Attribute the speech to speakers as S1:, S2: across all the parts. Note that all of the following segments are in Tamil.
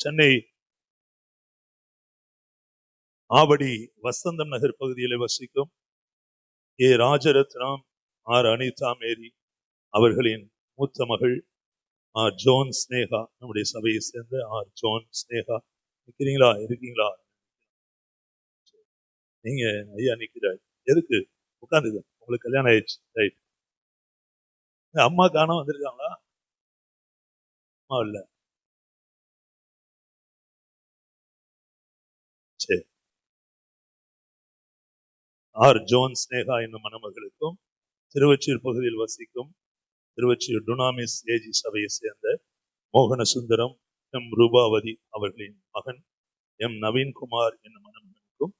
S1: சென்னை ஆவடி வசந்தம் நகர் பகுதியில் வசிக்கும் ஏ ராஜரத்னம் ஆர் அனிதா மேரி அவர்களின் மூத்த மகள் ஆர் ஜோன் ஸ்னேகா, நம்முடைய சபையை சேர்ந்த ஆர் ஜோன் ஸ்னேகா. இருக்கீங்களா? நீங்க ஐயா நிக்கிறாரு, எதுக்கு உட்காந்துங்க, உங்களுக்கு கல்யாணம் ஆயிடுச்சு, ரைட். அம்மா காணோம், வந்திருக்காங்களா? அம்மா இல்ல, சரி. ஆர் ஜோன் ஸ்னேகா என்னும் மணமகளுக்கும் திருவொற்றியூர் பகுதியில் வசிக்கும் திருவொற்றியூர் டுனாமிஸ் ஏஜி சபையை சேர்ந்த மோகன சுந்தரம் எம் ரூபாவதி அவர்களின் மகன் எம் நவீன்குமார் என்னும் மணமகனுக்கும்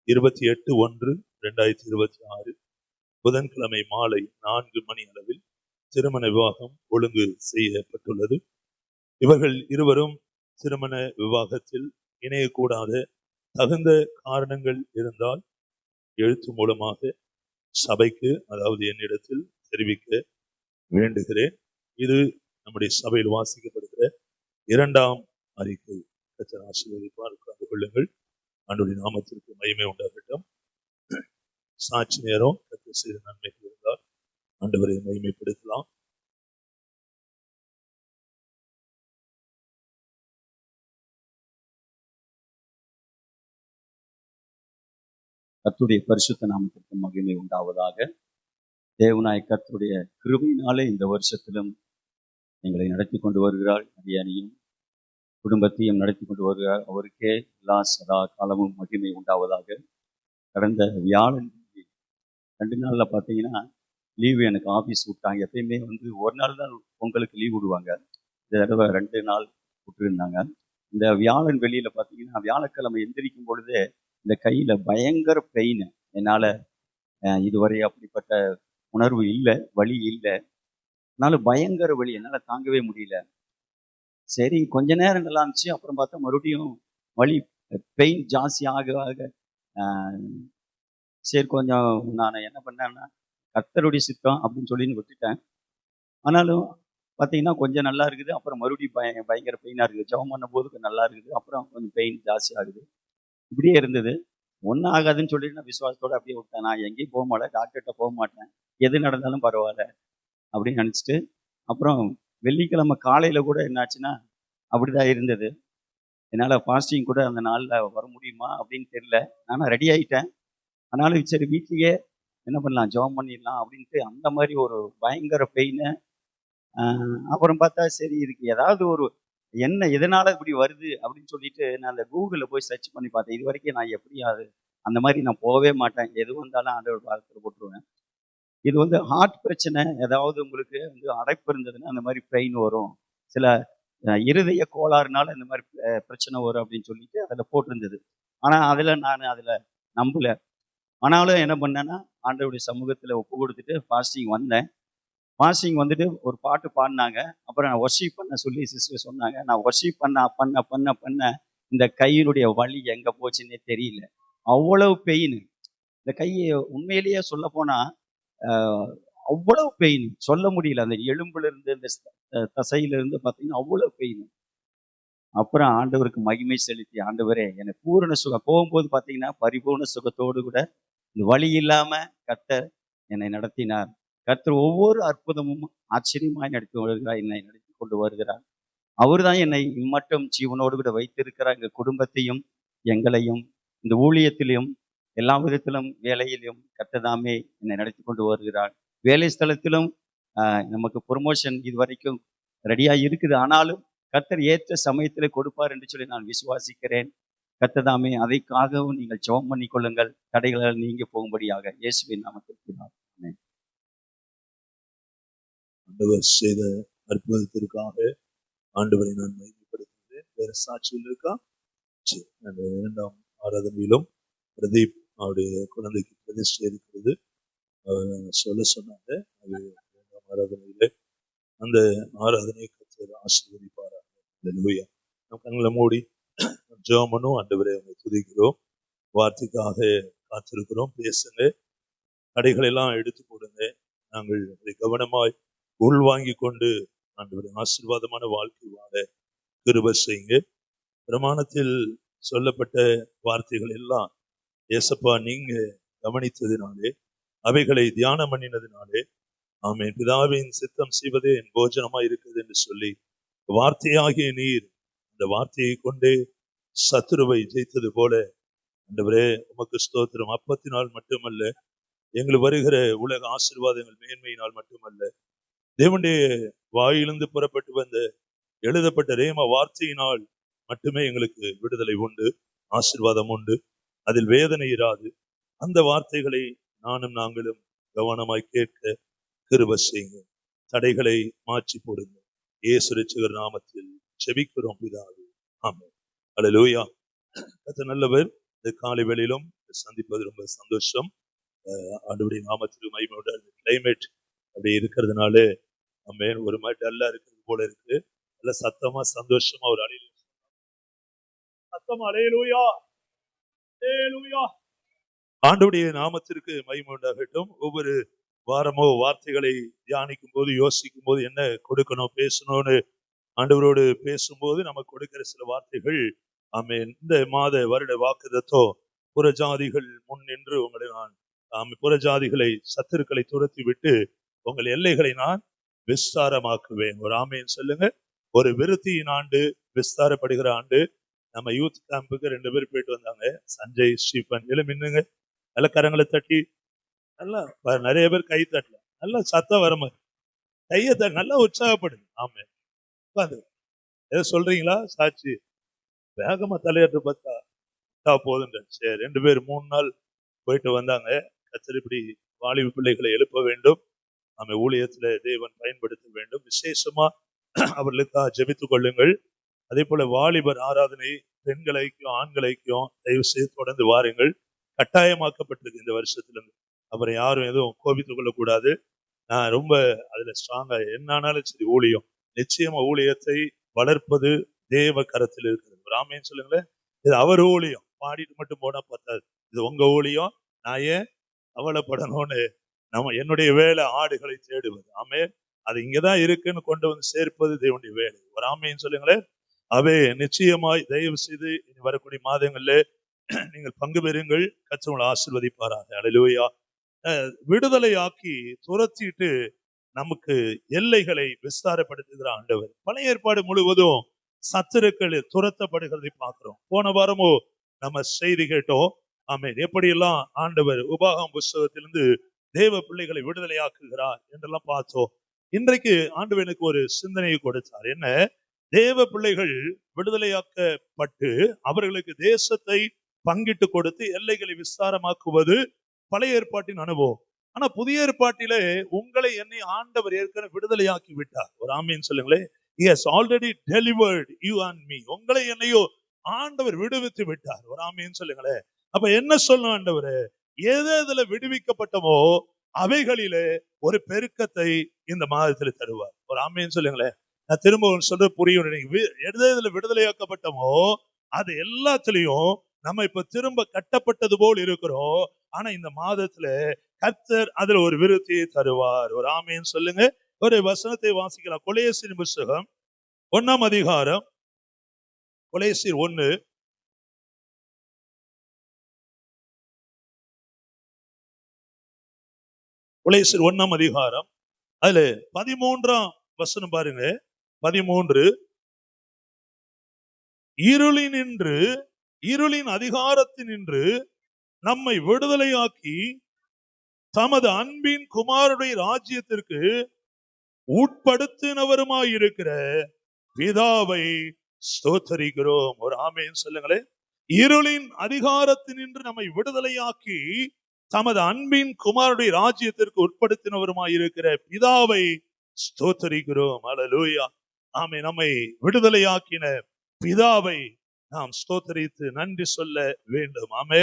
S1: 28/1/2026 புதன்கிழமை மாலை 4 மணி அளவில் திருமண விவாகம் ஒழுங்கு செய்யப்பட்டுள்ளது. இவர்கள் இருவரும் திருமண விவாகத்தில் இணையக்கூடாத தகுந்த காரணங்கள் இருந்தால் எழுத்து மூலமாக சபைக்கு, அதாவது என்னிடத்தில் தெரிவிக்க வேண்டுகிறேன். இது நம்முடைய சபையில் வாசிக்கப்படுகிற 2ஆம் அறிக்கை. கர்த்தர் ஆசீர்வதிப்பார். உட்கார்ந்து கொள்ளுங்கள். ஆண்டவருடைய நாமத்திற்கு மகிமை உண்டாகட்டும். சாட்சி நேரம். கர்த்தர் செய்த நன்மைகள் இருந்தால் ஆண்டவரை மகிமைப்படுத்தலாம்.
S2: கர்த்தருடைய பரிசுத்த நாமத்திற்கு மகிமை உண்டாவதாக. தேவனாய கர்த்தருடைய கிருபையினாலே இந்த வருஷத்திலும் எங்களை நடத்தி கொண்டு வருகிறாள். அடியானையும் குடும்பத்தையும் நடத்தி கொண்டு வருகிறார். அவருக்கே எல்லா சதா காலமும் மகிமை உண்டாவதாக. கடந்த வியாழன் 2 நாளில் பார்த்தீங்கன்னா லீவு எனக்கு ஆஃபீஸ் விட்டாங்க. எப்பயுமே ஒரு நாள் தான் பொங்கலுக்கு லீவ் விடுவாங்க. இந்த தடவை 2 நாள் விட்டுருந்தாங்க. இந்த வியாழன் வெளியில் பார்த்தீங்கன்னா வியாழக்கிழமை எந்திரிக்கும் பொழுதே இந்த கையில் பயங்கர பெயின். என்னால் இதுவரை அப்படிப்பட்ட உணர்வு இல்லை, வலி இல்லை. அதனால பயங்கர வலி, என்னால் தாங்கவே முடியல. சரி, கொஞ்ச நேரம் நல்லா இருந்துச்சு. அப்புறம் பார்த்தா மறுபடியும் வலி, பெயின் ஜாஸ்தி ஆக ஆக சரி கொஞ்சம் நான் என்ன பண்ணேன்னா கர்த்தருடைய சித்தம் அப்படின்னு சொல்லி விட்டுட்டேன். ஆனாலும் பார்த்தீங்கன்னா கொஞ்சம் நல்லா இருக்குது. அப்புறம் மறுபடியும் பயங்கர பெயினாக இருக்குது. ஜெபம் பண்ணும் போது கொஞ்சம் நல்லா இருக்குது. அப்புறம் கொஞ்சம் பெயின் ஜாஸ்தி ஆகுது. இப்படியே இருந்தது. ஒன்றும் ஆகாதுன்னு சொல்லிட்டு நான் விசுவாசத்தோடு அப்படியே விட்டேன். நான் எங்கேயும் போக மாட்டேன், டாக்டர்கிட்ட போக மாட்டேன், எது நடந்தாலும் பரவாயில்ல அப்படின்னு நினச்சிட்டு அப்புறம் வெள்ளிக்கிழமை காலையில் கூட என்னாச்சுன்னா அப்படிதான் இருந்தது. என்னால் ஃபாஸ்டிங் கூட அந்த நாளில் வர முடியுமா அப்படின்னு தெரியல. நானும் ரெடி ஆகிட்டேன். ஆனாலும் சரி வீட்லேயே என்ன பண்ணலாம், ஜெபம் பண்ணிடலாம் அப்படின்ட்டு அந்த மாதிரி ஒரு பயங்கர பெயின். அப்புறம் பார்த்தா சரி இதுக்கு ஏதாவது ஒரு என்ன எதனால இப்படி வருது அப்படின்னு சொல்லிட்டு நான் அந்த கூகுளில் போய் சர்ச் பண்ணி பார்த்தேன். இது வரைக்கும் நான் எப்படியாவது அந்த மாதிரி நான் போகவே மாட்டேன். எது வந்தாலும் ஆண்டவர் பாதத்தில் போட்டுருவேன். இது ஹார்ட் பிரச்சனை, ஏதாவது உங்களுக்கு அடைப்பு இருந்ததுன்னா அந்த மாதிரி பெயின் வரும். சில இருதய கோளாறுனால இந்த மாதிரி பிரச்சனை வரும் அப்படின்னு சொல்லிட்டு அதில் போட்டிருந்தது. ஆனால் நான் அதில் நம்பலை. ஆனாலும் என்ன பண்ணேன்னா ஆண்டவருடைய சமூகத்தில் ஒப்பு கொடுத்துட்டு ஃபாஸ்டிங் வந்தேன். ஃபாஸ்டிங் வந்துட்டு ஒரு பாட்டு பாடினாங்க. அப்புறம் நான் ஒர்ஷிப் பண்ண சொல்லி சிஸ்டர் சொன்னாங்க. நான் ஒர்ஷிப் பண்ண இந்த கையினுடைய வலி எங்கே போச்சுன்னே தெரியல. அவ்வளவு பெயின். இந்த கையை உண்மையிலேயே சொல்ல போனால் அவ்வளவு பெயின் சொல்ல முடியல. அந்த எலும்புல இருந்து இந்த தசையிலிருந்து பார்த்தீங்கன்னா அவ்வளவு பெயின். அப்புறம் ஆண்டவருக்கு மகிமை செலுத்தி, ஆண்டவரே என்னை பூரண சுகம், போகும்போது பார்த்தீங்கன்னா பரிபூர்ண சுகத்தோடு கூட இந்த வலி இல்லாமல் கர்த்தர் என்னை நடத்தினார். கர்த்தர் ஒவ்வொரு அற்புதமும் ஆச்சரியமாய் நடத்தி வருகிறார், என்னை நடத்தி கொண்டு வருகிறார். அவர் தான் என்னை இம்மட்டும் ஜீவனோடு கூட வைத்திருக்கிறார். எங்கள் குடும்பத்தையும் எங்களையும் இந்த ஊழியத்திலும் எல்லா விதத்திலும் வேலையிலும் கர்த்ததாமே என்னை நடத்தி கொண்டு வருகிறார். வேலை ஸ்தலத்திலும் நமக்கு ப்ரொமோஷன் இது வரைக்கும் ரெடியாக இருக்குது. ஆனாலும் கர்த்தர் ஏற்ற சமயத்தில் கொடுப்பார் என்று சொல்லி நான் விசுவாசிக்கிறேன். கர்த்ததாமே அதைக்காகவும் நீங்கள் ஜெபம் பண்ணி கொள்ளுங்கள், தடைகளால் நீங்க போகும்படியாக இயேசுவின் நாமத்தில்.
S1: ஆண்டவர் செய்த அற்புதத்திற்காக ஆண்டவரை நான் மகிமைப்படுத்துகிறேன். வேற சாட்சியில் இருக்கா? சரி, அந்த 2ஆம் ஆராதனையிலும் பிரதீப் அவருடைய குழந்தைக்கு பிரதிஷ்டை இருக்கிறது சொல்ல சொன்னாங்க. அது 2ஆம் ஆராதனையில அந்த ஆராதனை கர்த்தர் ஆசீர்வதிப்பாராக. அல்லேலூயா. நம் கண்களை மூடி ஜெபம் பண்ணுவோம். ஆண்டவரை அவங்க துதிக்கிறோம், வார்த்தைக்காக காத்திருக்கிறோம். பேசுங்க, தடைகள் எல்லாம் எடுத்து போடுங்க. நாங்கள் அதை கவனமாய் உள்வாங்கி கொண்டு ஆண்டவரை ஆசீர்வாதமான வாழ்க்கை வாழ கிருபை செய்யுங்க. பிரமாணத்தில் சொல்லப்பட்ட வார்த்தைகள் எல்லாம் ஏசப்பா நீங்க கவனித்ததினாலே, அவைகளை தியானம் பண்ணினதினாலே, ஆமென், பிதாவின் சித்தம் செய்வதே என் போஜனமா இருக்குது என்று சொல்லி வார்த்தையாகிய நீர் இந்த வார்த்தையை கொண்டே சத்துருவை ஜெயித்தது போல ஆண்டவரே உமக்கு ஸ்தோத்திரம். அப்பத்தினால் மட்டுமல்ல, எங்களுக்கு வருகிற உலக ஆசீர்வாதங்கள் மேன்மையினால் மட்டுமல்ல, தேவனுடைய வாயிலிருந்து புறப்பட்டு வந்த எழுதப்பட்ட ரேம வார்த்தையினால் மட்டுமே எங்களுக்கு விடுதலை உண்டு, ஆசீர்வாதம் உண்டு. அதில் வேதனை இராது. அந்த வார்த்தைகளை நாங்களும் கவனமாய் கேட்க கிருபை செய்யுங்க. தடைகளை மாற்றி போடுங்க. இயேசு ரட்சகர் நாமத்தில் ஜெபிக்கிறோம் பிதாவே, ஆமென். அல்லேலூயா. கர்த்தர் நல்லவர். இந்த காலை வேளையிலும் சந்திப்பது ரொம்ப சந்தோஷம். ஆண்டவருடைய நாமத்துக்கு மகிமை உண்டாகட்டும். கிளைமேட் அப்படி இருக்கிறதுனால ஆமென், ஒரு மாதிரி டல்லா இருக்கிறது போல இருக்கு. நல்ல சத்தமா சந்தோஷமா ஒரு அலையில சத்தமா அல்லேலூயா, அல்லேலூயா. ஆண்டவருடைய நாமத்திற்கு மகிமை உண்டாகட்டும். ஒவ்வொரு வாரமோ வார்த்தைகளை தியானிக்கும் போது, யோசிக்கும் போது என்ன கொடுக்கணும், பேசணும்னு ஆண்டவரோடு பேசும்போது நமக்கு கொடுக்கிற சில வார்த்தைகள், ஆமென், இந்த மாத வருட வாக்குதத்தம், புறஜாதிகள் முன் நின்று உங்களை நான் புறஜாதிகளை சத்துருக்களை துரத்தி விட்டு உங்கள் எல்லைகளை நான் விஸ்தாரமாக்குவேன். ஒரு ஆமேன் சொல்லுங்க. ஒரு விருத்தியின் ஆண்டு, விஸ்தாரப்படுகிற ஆண்டு. நம்ம யூத் கேம்புக்கு 2 பேர் போயிட்டு வந்தாங்க, சஞ்சய் ஸ்டீபன். மின்னுங்க, நல்ல கரங்களை தட்டி, நல்லா நிறைய பேர் கை தட்டல, நல்லா சத்தம் வர மாதிரி கையை தட்டி நல்லா உற்சாகப்படுது. ஆமே, உட்காந்து ஏதோ சொல்றீங்களா சாட்சி? வேகமா தலையாட்டு பார்த்தா போதுங்க. சரி, 2 பேர் 3 நாள் போயிட்டு வந்தாங்க. கர்த்தர் இப்படி வாலிப பிள்ளைகளை எழுப்ப வேண்டும், நம்ம ஊழியத்துல தேவன் பயன்படுத்த வேண்டும். விசேஷமா அவர்களுக்காக ஜெபித்துக் கொள்ளுங்கள். அதே போல வாலிபர் ஆராதனை பெண்கள் ஐக்கியம், ஆண்கள் ஐக்கியம் தயவு செய்து தொடர்ந்து வாருங்கள். கட்டாயமாக்கப்பட்டிருக்கு இந்த வருஷத்திலிருந்து. அப்புறம் யாரும் எதுவும் கோபித்துக் கொள்ளக்கூடாது. நான் ரொம்ப அதுல ஸ்ட்ராங்கா, என்னானாலும் சரி, ஊழியம் நிச்சயமா ஊழியத்தை வளர்ப்பது தேவ கரத்தில் இருக்கிறது. ராமேன்னு சொல்லுங்களேன். இது அவர் ஊழியம், பாடிட்டு மட்டும் போனா பார்த்தாது. இது உங்க ஊழியம். நான் ஏன் கவலைப்படணும்னு, என்னுடைய வேலை ஆடுகளை தேடுவது. ஆமே, அது இங்கதான் இருக்குன்னு கொண்டு வந்து சேர்ப்பது தேவனுடைய வேலை. ஒரு ஆமேன்னு சொல்லுங்களேன். அவே நிச்சயமாய் தயவு செய்து இனி வரக்கூடிய மாதங்கள்ல நீங்கள் பங்கு பெறுங்கள். கர்த்தர் உங்களை ஆசீர்வதிப்பாராக. அல்லேலூயா. விடுதலை ஆக்கி துரத்திட்டு நமக்கு எல்லைகளை விஸ்தாரப்படுத்துகிற ஆண்டவர். பழைய ஏற்பாடு முழுவதும் சத்துருக்கள் துரத்தப்படுகிறதை பார்க்கிறோம். போன வாரமோ நம்ம செய்தி கேட்டோம். ஆமென், எப்படியெல்லாம் ஆண்டவர் உபாகம புஸ்தகத்திலிருந்து தேவ பிள்ளைகளை விடுதலை ஆக்குகிறார் என்றெல்லாம் பார்த்தோம். இன்றைக்கு ஆண்டவர் எனக்கு ஒரு சிந்தனையை கொடுத்தார். என்ன, தேவ பிள்ளைகள் விடுதலையாக்கப்பட்டு அவர்களுக்கு தேசத்தை பங்கிட்டு கொடுத்து எல்லைகளை விஸ்தாரமாக்குவது பழைய ஏற்பாட்டின் அனுபவம். ஆனா புதிய ஏற்பாட்டிலே உங்களை என்னை ஆண்டவர் ஏற்கனவே விடுதலையாக்கி விட்டார். ஒரு ஆமீன் சொல்லுங்களேன். He has already delivered you and me. உங்களை என்னையோ ஆண்டவர் விடுவித்து விட்டார். ஒரு ஆமீன் சொல்லுங்களேன். அப்ப என்ன சொல்லணும், ஆண்டவர் எதுல விடுவிக்கப்பட்டமோ அவைகளிலே ஒரு பெருக்கத்தை இந்த மாதத்தில் தருவார். ஒரு ஆமீன் சொல்லுங்களேன். நான் திரும்ப சொல்ற புரியும். எதுல விடுதலையாக்கப்பட்டமோ அது எல்லாத்திலையும் நம்ம இப்ப திரும்ப கட்டப்பட்டது போல் இருக்கிறோம். ஆனா இந்த மாதத்துல கர்த்தர் அதுல ஒரு விருத்தியை தருவார். ஒரு ஆமீன் சொல்லுங்க. ஒரு வசனத்தை வாசிக்கலாம். கொலேசியர் புத்தகம் 1ஆம் அதிகாரம், கொலேசியர் 1, கொலேசியர் 1ஆம் அதிகாரம், அதுல 13ஆம் வசனம் பாருங்க. 13, இருளின் அதிகாரத்தினின்று நம்மை விடுதலையாக்கி தமது அன்பின் குமாரனுடைய ராஜ்யத்திற்கு உட்படுத்தினவருமாயிருக்கிற பிதாவை ஸ்தோத்தரிக்கிறோம். ஒரு ஆமேன் சொல்லுங்களேன். இருளின் அதிகாரத்தினின்று நம்மை விடுதலையாக்கி தமது அன்பின் குமாரனுடைய ராஜ்யத்திற்கு உட்படுத்தினவருமாயிருக்கிற பிதாவை ஸ்தோத்தரிக்கிறோம். அல்லேலூயா. ஆமே, நம்மை விடுதலையாக்கின பிதாவை நாம் ஸ்தோத்தரித்து நன்றி சொல்ல வேண்டும். ஆமே,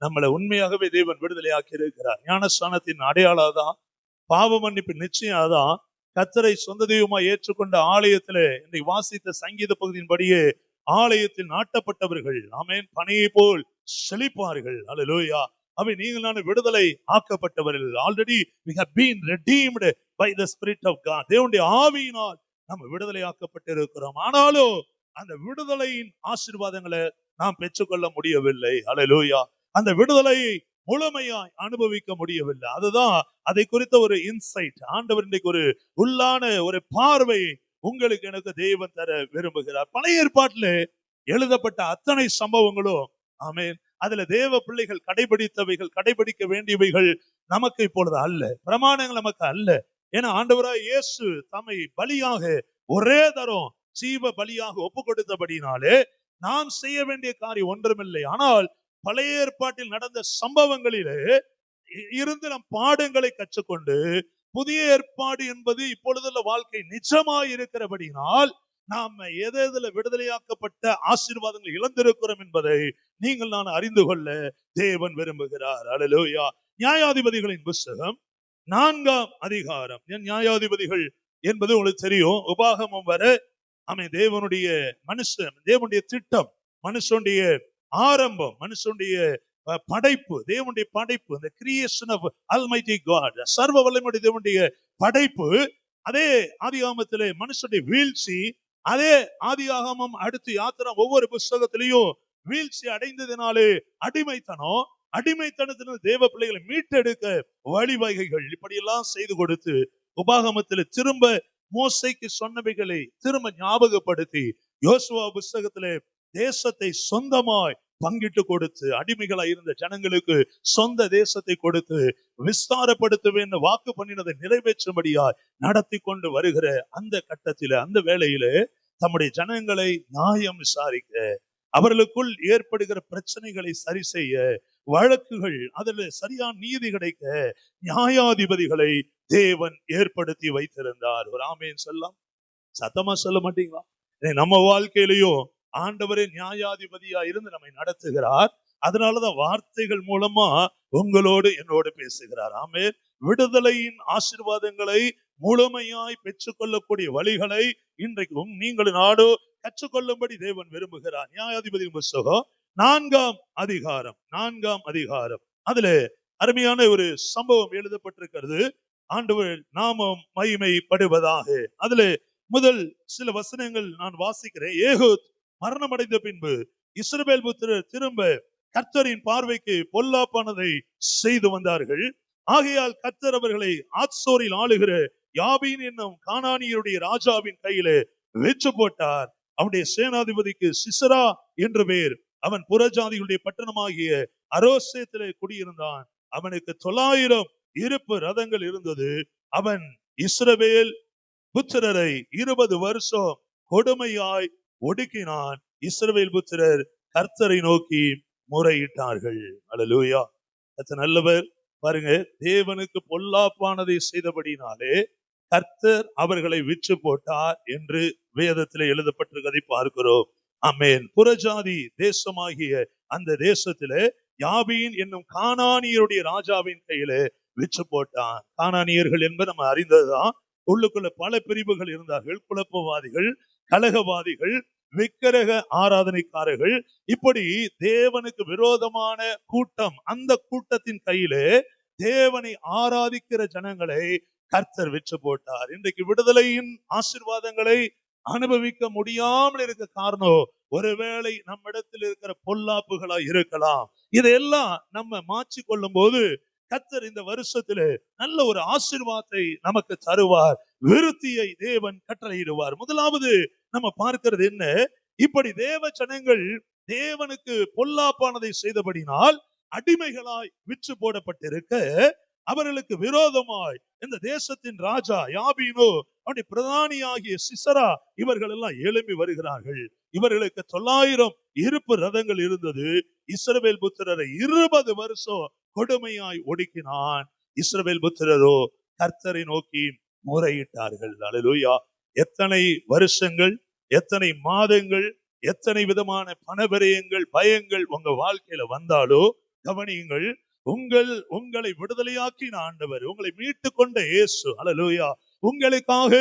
S1: நம்மளை உண்மையாகவே தேவன் விடுதலையாக்கி இருக்கிறார். ஞானஸ்நானத்தின் அடையாளம் தான், பாவ மன்னிப்பு நிச்சயம் தான். கர்த்தரை சொந்த தெய்வமா ஏற்றுக்கொண்ட ஆலயத்திலே இன்றைக்கு வாசித்த சங்கீத பகுதியின்படியே ஆலயத்தில் நாட்டப்பட்டவர்கள் ஆமென் பனையை போல் செழிப்பார்கள். அல்லேலூயா. அவை நீங்கள் நான் விடுதலை ஆக்கப்பட்டவர்கள். Already we have been redeemed by the spirit of God. தேவனுடைய ஆவியினால் நம்ம விடுதலை ஆக்கப்பட்டிருக்கிறோம். ஆனாலும் அந்த விடுதலையின் ஆசீர்வாதங்களை நாம் பெற்றுக்கொள்ள முடியவில்லை. அல்லேலூயா. அந்த விடுதலையை முழுமையாய் அனுபவிக்க முடியவில்லை. அதுதான் அதை குறித்த ஒரு இன்சைட். ஆண்டவர் இன்றைக்கு ஒரு உள்ளான ஒரு பார்வை உங்களுக்கு எனக்கு தேவன் தர விரும்புகிறார். பழைய ஏற்பாட்டில் எழுதப்பட்ட அத்தனை சம்பவங்களும், ஆமென், அதுல தேவ பிள்ளைகள் கடைபிடித்தவைகள், கடைபிடிக்க வேண்டியவைகள் நமக்கு இப்பொழுது அல்ல. பிரமாணங்கள் நமக்கு அல்ல. ஏன்னா ஆண்டவராய் இயேசு தம்மை பலியாக ஒரே தரம் ஜீவ பலியாக ஒப்பு கொடுத்தபடினாலே நாம் செய்ய வேண்டிய காரியம் ஒன்றுமில்லை. ஆனால் பழைய ஏற்பாட்டில் நடந்த சம்பவங்களிலே இருந்து நம் பாடங்களை கற்றுக்கொண்டு புதிய ஏற்பாடு என்பது இப்பொழுதுள்ள வாழ்க்கை நிஜமாய் இருக்கிறபடினால் நாம் எதுல விடுதலையாக்கப்பட்ட ஆசீர்வாதங்கள் இழந்திருக்கிறோம் என்பதை நீங்கள் நான் அறிந்து கொள்ள தேவன் விரும்புகிறார். அல்லேலூயா. நியாயாதிபதிகளின் புஸ்தகம் 4ஆம் அதிகாரம். நியாயாதிபதிகள் என்பது உங்களுக்கு தெரியும். உபாகமம் வர தேவனுடைய தேவனுடைய திட்டம், மனுஷனுடைய ஆரம்பம், மனுஷனுடைய படைப்பு, தேவனுடைய படைப்பு, the creation of Almighty God, சர்வ வல்லமையுடைய தேவனுடைய படைப்பு. அதே ஆதியாகமத்திலே மனுஷனுடைய வீழ்ச்சி, அதே ஆதியாகமம் அடுத்து யாத்திரா ஒவ்வொரு புஸ்தகத்திலையும் வீழ்ச்சி அடைந்ததினாலே அடிமைத்தனத்தினால் தேவ பிள்ளைகளை மீட்டெடுக்க வழிவகைகள் இப்படியெல்லாம் செய்து கொடுத்து உபாகமத்தில் திரும்ப மோசைக்கு சொன்னவைகளை திரும்ப ஞாபகப்படுத்தி யோசுவா புஸ்தகத்திலே தேசத்தை சொந்தமாய் பங்கிட்டு கொடுத்து அடிமைகளா இருந்த ஜனங்களுக்கு சொந்த தேசத்தை கொடுத்து விஸ்தாரப்படுத்துவேன் வாக்கு பண்ணினதை நிறைவேற்றும்படியாய் நடத்தி கொண்டு வருகிற அந்த கட்டத்தில, அந்த வேளையில தம்முடைய ஜனங்களை நியாயம் விசாரிக்க, அவர்களுக்குள் ஏற்படுகிற பிரச்சனைகளை சரி செய்ய, வழக்குகள் அதில் சரியான நீதி கிடைக்க நியாயாதிபதிகளை தேவன் ஏற்படுத்தி வைத்திருந்தார். ஒரு ஆமேன் சொல்லலாம். சத்தமா சொல்ல மாட்டீங்களா? நம்ம வாழ்க்கையிலையும் ஆண்டவரே நியாயாதிபதியா இருந்து நம்மை நடத்துகிறார். அதனாலதான் வார்த்தைகள் மூலமா உங்களோடு என்னோடு பேசுகிறார். ஆமென். விடுதலையின் ஆசீர்வாதங்களை முழுமையாய் பெற்றுக்கொள்ளக்கூடிய வழிகளை இன்றைக்கும் நீங்கள் நாடோ கற்றுக்கொள்ளும்படி தேவன் விரும்புகிறார். நியாயாதிபதி புஸ்தகம் 4ஆம் அதிகாரம். அதுல அருமையான ஒரு சம்பவம் எழுதப்பட்டிருக்கிறது. ஆண்டவர் நாமம் மகிமைப்படுவதாக. அதுல முதல் சில வசனங்கள் நான் வாசிக்கிறேன். ஏகூத் மரணம் அடைந்த பின்பு இஸ்ரவேல் புத்திரர் திரும்ப கர்த்தரின் பார்வைக்கு பொல்லாப்பானதை செய்து வந்தார்கள். ஆகையால் கர்த்தர் அவர்களை ஆத்சோரில் ஆளுகிற யாபீன் என்னும் கானானியருடைய ராஜாவின் கையிலே வெச்சு போட்டார். அவனுடைய சேனாதிபதிக்கு சிசரா என்று பெயர். அவன் புறஜாதிகளுடைய பட்டணமாகிய அரோசேத்திலே குடியிருந்தான். அவனுக்கு 900 இருப்பு ரதங்கள் இருந்தது. அவன் இஸ்ரவேல் புத்திரரை 20 வருஷம் கொடுமையாய் ஒடுக்கினான். இஸ்ரவேல் புத்திரர் கர்த்தரை நோக்கி முறையிட்டார்கள். அல்லேலூயா. நல்லவர். பாருங்க, தேவனுக்கு பொல்லாப்பானதை செய்தபடினாலே கர்த்தர் அவர்களை விற்று போட்டார் என்று வேதத்திலே எழுதப்பட்டிருக்கதை பார்க்கிறோம். ஆமென். புறஜாதி தேசமாகிய அந்த தேசத்திலே யாபீன் என்னும் கானானியருடைய ராஜாவின் கையிலே விற்று போட்டான். கானானியர்கள் என்பது நம்ம அறிந்ததுதான். உள்ளுக்குள்ள பல பிரிவுகள் இருந்தார்கள். குழப்பவாதிகள், கலகவாதிகள், விக்கிரக ஆராதனைக்காரர்கள், இப்படி தேவனுக்கு விரோதமான கூட்டம். அந்த கூட்டத்தின் கையிலே தேவனை ஆராதிக்கிற ஜனங்களை கர்த்தர் விற்று போட்டார். இன்றைக்கு விடுதலையின் ஆசீர்வாதங்களை அனுபவிக்க முடியாமல் இருக்க காரணம் ஒருவேளை நம்மிடத்தில் இருக்கிற பொல்லாப்புகளா இருக்கலாம். இதையெல்லாம் நம்ம மாற்றிக் கொள்ளும் போது கர்த்தர் இந்த வருஷத்திலே நல்ல ஒரு ஆசீர்வாதத்தை நமக்கு தருவார். விருத்தியை தேவன் கட்டளையிடுவார். முதலாவது நம்ம பார்க்கிறது என்ன? இப்படி தேவ ஜனங்கள் தேவனுக்கு பொல்லாப்பானதை செய்தபடினால் அடிமைகளாய் விற்று போடப்பட்டிருக்க, அவர்களுக்கு விரோதமாய் இந்த தேசத்தின் ராஜா யாபீனோ, அவனுடைய பிரதானியாகிய சிசரா, இவர்கள் எல்லாம் எழும்பி வருகிறார்கள். இவர்களுக்கு 900 இருப்பு ரதங்கள் இருந்தது. இஸ்ரவேல் புத்திரரை 20 வருஷம் கொடுமையாய் ஒடுக்கினான். இஸ்ரவேல் புத்திரரோ கர்த்தரை நோக்கி முறையிட்டார்கள். அல்லேலூயா. எத்தனை வருஷங்கள், எத்தனை மாதங்கள், எத்தனை விதமான பணவிரயங்கள், பயங்கள் உங்க வாழ்க்கையில வந்தாலோ கவனியுங்கள், உங்களை விடுதலையாக்கின ஆண்டவர், உங்களை மீட்டு கொண்ட இயேசு, அல்லேலூயா, உங்களுக்காக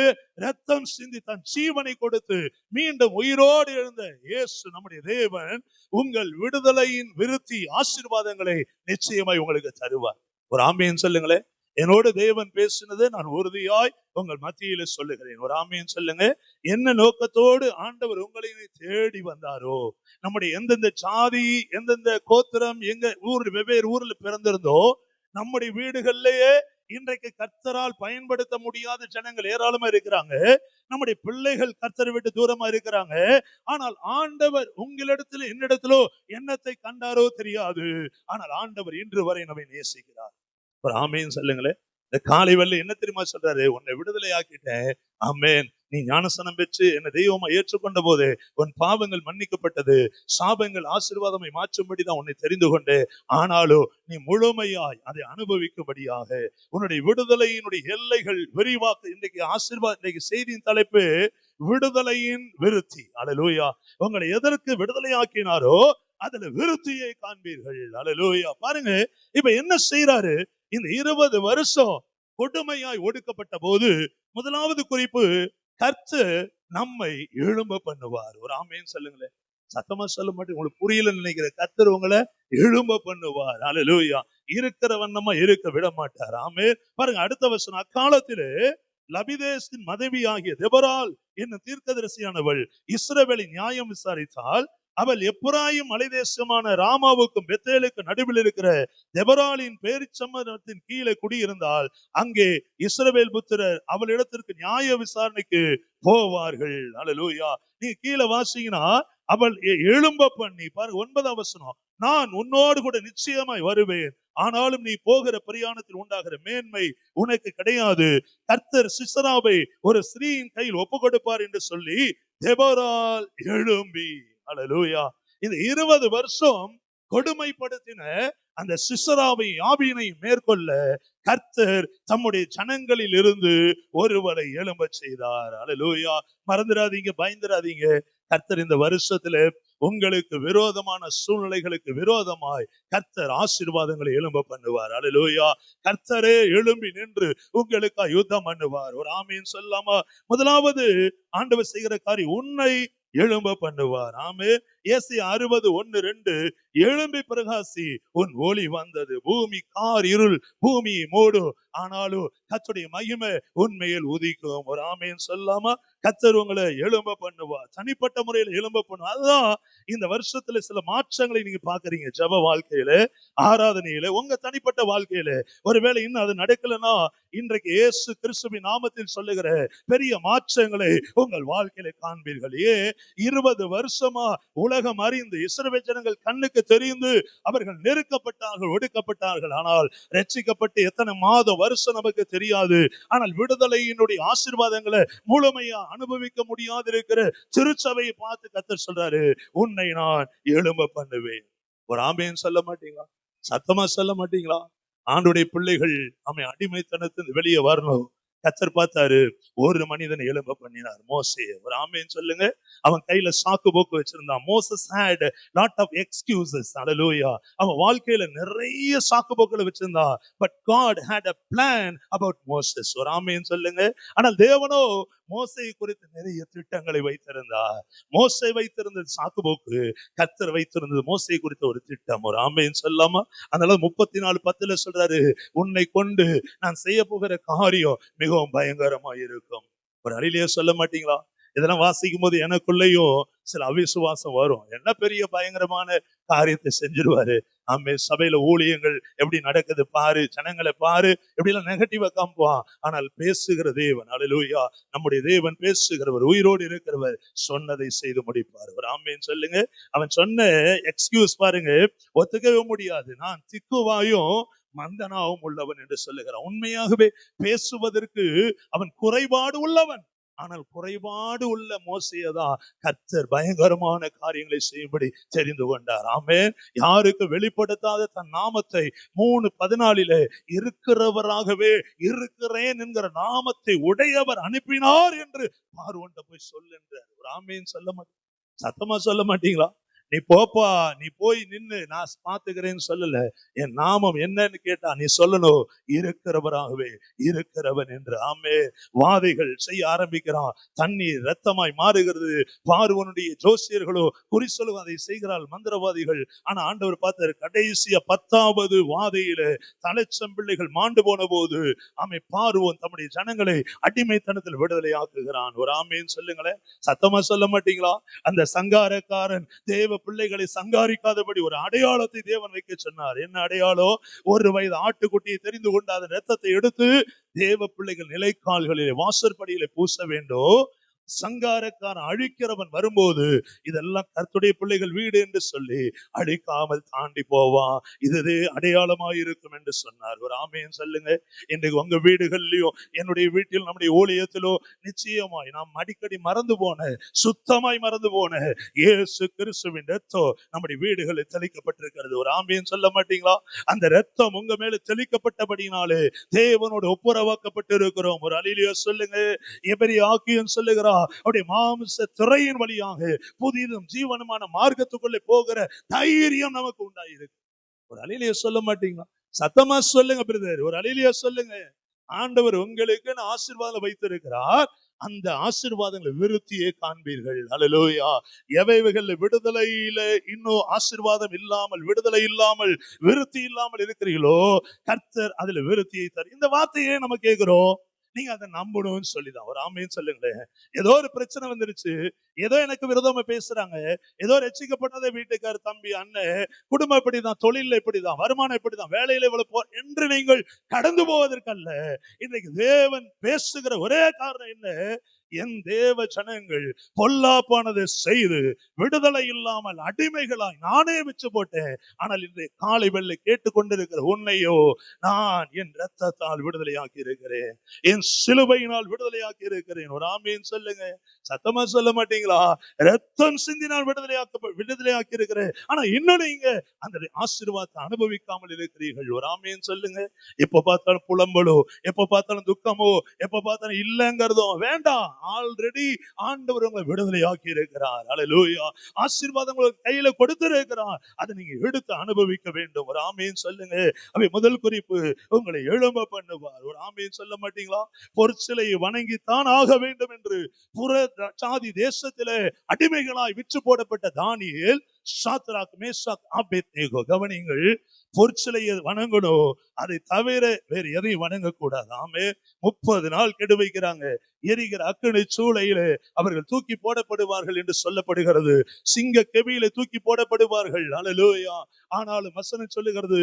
S1: ரத்தம் சிந்தி தன் ஜீவனை கொடுத்து மீண்டும் உயிரோடு எழுந்த இயேசு நம்முடைய தேவன் உங்கள் விடுதலையின் விருத்தி ஆசீர்வாதங்களை நிச்சயமாய் உங்களுக்கு தருவார். ஒரு ஆமேன் சொல்லுங்களேன். என்னோடு தேவன் பேசினதை நான் உறுதியாய் உங்கள் மத்தியில சொல்லுகிறேன். ஒரு ஆமீன் சொல்லுங்க. என்ன நோக்கத்தோடு ஆண்டவர் உங்களை தேடி வந்தாரோ, நம்முடைய எந்தெந்த ஜாதி, எந்தெந்த கோத்திரம், எங்க ஊர், வெவ்வேறு ஊர்ல பிறந்திருந்தோ, நம்முடைய வீடுகள்லயே இன்றைக்கு கர்த்தரால் பயன்படுத்த முடியாத ஜனங்கள் ஏராளமா இருக்கிறாங்க. நம்முடைய பிள்ளைகள் கர்த்தரை விட்டு தூரமா இருக்கிறாங்க. ஆனால் ஆண்டவர் உங்களிடத்துல என்னிடத்திலோ என்னத்தை கண்டாரோ தெரியாது. ஆனால் ஆண்டவர் இன்று வரை நம்மை நேசிக்கிறார். ஒரு ஆமேன் சொல்லுங்களேன். இந்த காலை வெள்ளை என்ன தெரியுமா சொல்றாரு? உன்னை விடுதலை ஆக்கிட்டேன். ஆமேன். நீ ஞானஸ்நானம் பெற்று என்னை தெய்வமா ஏற்றுக்கொண்ட போது உன் பாவங்கள் மன்னிக்கப்பட்டது, சாபங்கள் ஆசீர்வாதமை மாற்றும்படிதான் உன்னை தெரிந்து கொண்டு, ஆனாலும் நீ முழுமையாய் அதை அனுபவிக்கும்படியாக உன்னுடைய விடுதலையினுடைய எல்லைகள் விரிவாக்க. இன்றைக்கு ஆசீர்வாதம், இன்றைக்கு செய்தியின் தலைப்பு விடுதலையின் விருத்தி. அல்லேலூயா. உங்களை எதற்கு விடுதலை ஆக்கினாரோ அதுல விருத்தியை காண்பீர்கள். அல்லேலூயா. பாருங்க, இப்ப என்ன செய்யறாரு? இந்த 20 வருஷம் கொடுமையாய் ஒடுக்கப்பட்ட போது முதலாவது குறிப்பு, கர்த்தர் நம்மை எழும்ப பண்ணுவார். ஒரு ஆமேன் சொல்லுங்களேன். சத்தமா சொல்ல மாட்டேன், உங்களுக்கு புரியல நினைக்கிற. கர்த்தர் உங்களை எழும்ப பண்ணுவார். அல்லேலூயா. இருக்கிற வண்ணமா இருக்க விட மாட்டார். ஆமென். பாருங்க அடுத்த வசனம், அக்காலத்திலே லபிதேசின் மனைவி ஆகிய தெபொராள் என்னும் தீர்க்கதரிசியானவள் இஸ்ரவேலின் நியாயம் விசாரித்தால், அவள் எப்பிராயீம் மலைதேசமான ராமாவுக்கும் பெத்தேலுக்கு நடுவில் இருக்கிற தெபொராளின் பேரிச்சம்பரத்தின் கீழே குடியிருந்தால், அங்கே இஸ்ரவேல் புத்திரர் அவள் இடத்திற்கு நியாய விசாரணைக்கு போவார்கள். அல்லேலூயா. நீ கீழே வாசிங்கன்னா, அவள் எழும்ப பண்ணி, பாருங்க 9ஆம் வசனம், நான் உன்னோடு கூட நிச்சயமாய் வருவேன், ஆனாலும் நீ போகிற பிரயாணத்தில் உண்டாகிற மேன்மை உனக்கு கிடையாது. கர்த்தர் சிசராவை ஒரு ஸ்திரீயின் கையில் ஒப்பு கொடுப்பார் என்று சொல்லி தெபொராள் எழும்பி. அல்லேலூயா. இந்த 20 வருஷம் கொடுமைப்படுத்தின அந்த சிசராவை ஆவியினை மேற்கொள்ள கர்த்தர் தம்முடைய ஜனங்களில் இருந்து ஒருவரை எழும்ப செய்தார். அல்லேலூயா. மறந்துடாதீங்க, பயந்துடாதீங்க. கர்த்தர் இந்த வருஷத்துல உங்களுக்கு விரோதமான சூழ்நிலைகளுக்கு விரோதமாய் கர்த்தர் ஆசீர்வாதங்களை எழும்ப பண்ணுவார். அல்லேலூயா. கர்த்தரே எழும்பி நின்று உங்களுக்கு யுத்தம் பண்ணுவார். ஒரு ஆமீன் சொல்லாமா? முதலாவது ஆண்டவர் செய்கிற காரியம், உன்னை எழும்ப பண்ணுவார். ஆமென். ஏசாயா 60:1-2, எழும்பி பிரகாசி, உன் ஒளி வந்தது, பூமி கார் இருள் பூமியை மூடும், ஆனாலும் கர்த்தருடைய மகிமை உண்மையில் உதிக்கும். ஒரு ஆமென் சொல்லாமா? கர்த்தர் உங்களை எழும்ப பண்ணுவார். தனிப்பட்ட முறையில் எழும்ப பண்ணுவார். அதுதான் இந்த வருஷத்துல சில மாற்றங்களை நீங்க பாக்குறீங்க. ஜெப வாழ்க்கையில, ஆராதனையில, உங்க தனிப்பட்ட வாழ்க்கையில. ஒருவேளை இன்னும் அது நடக்கலன்னா, இன்றைக்கு இயேசு கிறிஸ்துவின் நாமத்தில் சொல்லுகிற பெரிய மாற்றங்களை உங்கள் வாழ்க்கையில காண்பீர்கள். 20 வருஷமா உலகம் அறிந்து இஸ்ரவேல் ஜனங்கள் கண்ணுக்கு தெரிந்து அவர்கள் நெருக்கப்பட்டார்கள், ஒடுக்கப்பட்டார்கள். ஆனால் ரட்சிக்கப்பட்டு எத்தனை மாத வருஷம் நமக்கு தெரியாது. ஆனால் விடுதலையினுடைய ஆசீர்வாதங்களை முழுமையா அனுபவிக்க முடியாது இருக்கிற திருச்சபையை பார்த்து கர்த்தர் சொல்றாரு, உன்னை நான் எழும்ப பண்ணுவேன். ஒரு ஆமென் சொல்ல மாட்டீங்களா? சத்தமா சொல்ல மாட்டீங்களா? ஆண்டுடைய பிள்ளைகள் அவன் அடிமைத்தனத்திலிருந்து வெளியே வரணும். கர்த்தர் பார்த்தாரு, ஒரு மனிதனை எழும்ப பண்ணினார், மோசேயை. ஒரு ஆமென் சொல்லுங்க. அவன் கையில சாக்கு போக்கு வச்சிருந்தான். Moses had lot of excuses. Hallelujah. அவன் வாழ்க்கையில நிறைய சாக்கு போக்குகளை வச்சிருந்தான். But God had a plan about Moses. ஒரு ஆமென் சொல்லுங்க. ஆனால் தேவனோ மோசேயை குறித்து நிறைய திட்டங்களை வைத்திருந்தார். மோசே வைத்திருந்த சாக்கு போக்கு, கர்த்தர் வைத்திருந்தது மோசே குறித்த ஒரு திட்டம். ஒரு ஆமென் சொல்லாமா? அதனால 34:10 சொல்றாரு, உன்னை கொண்டு நான் செய்ய போகிற காரியம் மிகவும் பயங்கரமா இருக்கும். ஒரு அழிலையே சொல்ல மாட்டீங்களா? இதெல்லாம் வாசிக்கும் போது எனக்குள்ளேயும் சில அவிசுவாசம் வரும். என்ன பெரிய பயங்கரமான காரியத்தை செஞ்சிருவாரு. ஆமே, சபையில ஊழியங்கள் எப்படி நடக்குது பாரு, ஜனங்களை பாரு, எப்படி எல்லாம் நெகட்டிவா காம்புவான். ஆனால் பேசுகிற தேவன், அல்லேலூயா, நம்முடைய தேவன் பேசுகிறவர், உயிரோடு இருக்கிறவர், சொன்னதை செய்து முடிப்பார். ஒரு ஆமேன் சொல்லுங்க. அவன் சொன்ன எக்ஸ்கியூஸ் பாருங்க, ஒத்துக்கவே முடியாது. நான் திக்குவாயும் மந்தனாவும் உள்ளவன் என்று சொல்லுகிறான். உண்மையாகவே பேசுவதற்கு அவன் குறைபாடு உள்ளவன். ஆனால் குறைபாடு உள்ள மோசேயதான் கர்த்தர் பயங்கரமான காரியங்களை செய்யும்படி தெரிந்து கொண்டார். ஆமென். யாருக்கு வெளிப்படுத்தாத தன் நாமத்தை 3:14 இருக்கிறவராகவே இருக்கிறேன் என்கிற நாமத்தை உடையவர் அனுப்பினார் என்று பார்வோன்ட்ட போய் சொல்லுன்றார். ஒரு ஆமென் சொல்ல மாட்டேன், சத்தமா சொல்ல மாட்டீங்களா? நீ போப்பா, நீ போய் நின்னு நான் பாத்துக்கிறேன்னு சொல்லல. என் நாமம் என்னன்னு கேட்டா நீ சொல்லணும், இருக்கிறவராகவே இருக்கிறவன் என்று. ஆமே. வாதைகள் செய்ய ஆரம்பிக்கிறான், தண்ணீர் ரத்தமாய் மாறுகிறது. பார்வோனுடைய ஜோசியர்களோ குறி சொல்லுவ அதை செய்கிறாள் மந்திரவாதிகள். ஆனா ஆண்டவர் பார்த்தாரு, கடைசியா 10வது வாதையில தலைச்சம் பிள்ளைகள் மாண்டு போன போது ஆமை பார்வோன் தம்முடைய ஜனங்களை அடிமைத்தனத்தில் விடுதலை ஆக்குகிறான். ஒரு ஆமேன்னு சொல்லுங்களேன். சத்தமா சொல்ல மாட்டீங்களா? அந்த சங்காரக்காரன் தேவ பிள்ளைகளை சங்காரிக்காதபடி ஒரு அடையாளத்தை தேவன் வைக்க சொன்னார். என்ன அடையாளம்? 1 வயது ஆட்டுக்குட்டியை தெரிந்து கொண்டு அதன் ரத்தத்தை எடுத்து தேவ பிள்ளைகள் நிலைக்கால்களிலே வாசற்படியிலே பூச வேண்டும். சங்காரக்காரன் அழிக்கிறவன் வரும்போது இதெல்லாம் கர்த்தருடைய பிள்ளைகள் வீடு என்று சொல்லி அழிக்காமல் தாண்டி போவான். இதுவே அடையாளமாய் இருக்கும் என்று சொன்னார். ஒரு ஆமேன் சொல்லுங்க. இன்றைக்கு உங்க வீடுகள்லயும் என்னுடைய வீட்டில் நம்முடைய ஊழியத்திலோ நிச்சயமாய் நாம் அடிக்கடி மறந்து போன, சுத்தமாய் மறந்து போன இயேசு கிறிஸ்துவின் ரத்தம் நம்முடைய வீடுகளில் தெளிக்கப்பட்டிருக்கிறது. ஒரு ஆமேன் சொல்ல மாட்டீங்களா? அந்த ரத்தம் உங்க மேல தெளிக்கப்பட்டபடினாலே தேவனோடு ஒப்புரவாக்கப்பட்டு இருக்கிறோம். ஒரு அல்லேலூயா சொல்லுங்க. எபிரேய ஆக்கியன் சொல்லுகிறார், அவருடைய மாம்ச திரையின் வழியாக புதிதும் ஜீவனுமான மார்க்கத்துக்குள்ளே போகிற தைரியம் நமக்கு உண்டாயிருக்கு. ஒரு அல்லேலூயா சொல்ல மாட்டீங்களா? சத்தமா சொல்லுங்க பிரதர். ஒரு அல்லேலூயா சொல்லுங்க. ஆண்டவர் உங்களுக்கு ஆசீர்வாதம் வைத்திருக்கிறார். அந்த ஆசீர்வாதங்களை விருத்தியே காண்பீர்கள். அல்லேலூயா. எவைகள் விடுதலையில இன்னும் ஆசீர்வாதம் இல்லாமல், விடுதலை இல்லாமல், விருத்தி இல்லாமல் இருக்கிறீர்களோ கர்த்தர் அதுல விருத்தியை தரும். இந்த வார்த்தையே நம்ம கேட்கிறோம், நீங்க அதை நம்பணும்னு சொல்லிதான். ஒரு ஆமேன்னு சொல்லுங்களேன். ஏதோ ஒரு பிரச்சனை வந்துருச்சு, ஏதோ எனக்கு விரோதமா பேசுறாங்க, ஏதோ ரட்சிக்கப்பட்டதை வீட்டுக்கார தம்பி அண்ணன் குடும்பம் இப்படிதான், தொழில இப்படிதான், வருமானம் இப்படிதான், வேலையில இவ்வளவு என்று நீங்கள் கடந்து போவதற்கல்ல. இன்னைக்கு தேவன் பேசுகிற ஒரே காரணம் என்ன? என் தேவ ஜனங்கள் பொல்லாப்பானதை செய்து விடுதலை இல்லாமல் அடிமைகளாய் நானே வச்சு போட்டேன். ஆனால் இன்றைய காலை வெள்ளை கேட்டுக்கொண்டிருக்கிற உன்னையோ நான் என் ரத்தத்தால் விடுதலையாக்கி இருக்கிறேன், என் சிலுவையினால் விடுதலையாக்கி இருக்கிறேன். ஒரு ஆமேன் சொல்லுங்க. சத்தமா சொல்ல மாட்டீங்களா? ரத்தம் சிந்தினால் விடுதலையாக்கி இருக்கிறேன். ஆனா இன்னும் நீங்க அந்த ஆசீர்வாதத்தை அனுபவிக்காமல் இருக்கிறீர்கள். ஒரு ஆமேன் சொல்லுங்க. எப்ப பார்த்தாலும் புலம்பலோ, எப்ப பார்த்தாலும் துக்கமோ, எப்ப பார்த்தாலும் இல்லங்கிறதும் வேண்டாம். ஆல்ரெடி ஆண்டவர் உங்களை விடுதலையாக்கி இருக்கிறார். அல்லேலூயா. ஆசீர்வாதம் உங்களுக்கு கையில கொடுத்திருக்கிறார். அதை நீங்க எடுத்து அனுபவிக்க வேண்டும். ஒரு ஆமேன் சொல்லுங்க. அவை முதல் குறிப்பு, உங்களை எழும்ப பண்ணுவார். ஒரு ஆமேன் சொல்ல மாட்டீங்களா? பொற்சிலையை வணங்கித்தான் ஆக வேண்டும் என்று புற சாதி தேசத்திலே அடிமைகளாய் விற்று போடப்பட்ட தானியேல், சாத்ராக், மேஷாக், ஆபேத்நேகோ, கவனிங்கள், பொற்சிலையை வணங்கணும், அதை தவிர வேறு எதையும் வணங்கக்கூடாது. ஆமே. 30 நாள் கெடு வைக்கிறாங்க. எரிகிற அக்கினி சூளையில அவர்கள் தூக்கி போடப்படுவார்கள் என்று சொல்லப்படுகிறது. சிங்க கெபியில தூக்கி போடப்படுவார்கள். அல்லேலூயா. ஆனாலும் வசனம் சொல்லுகிறது,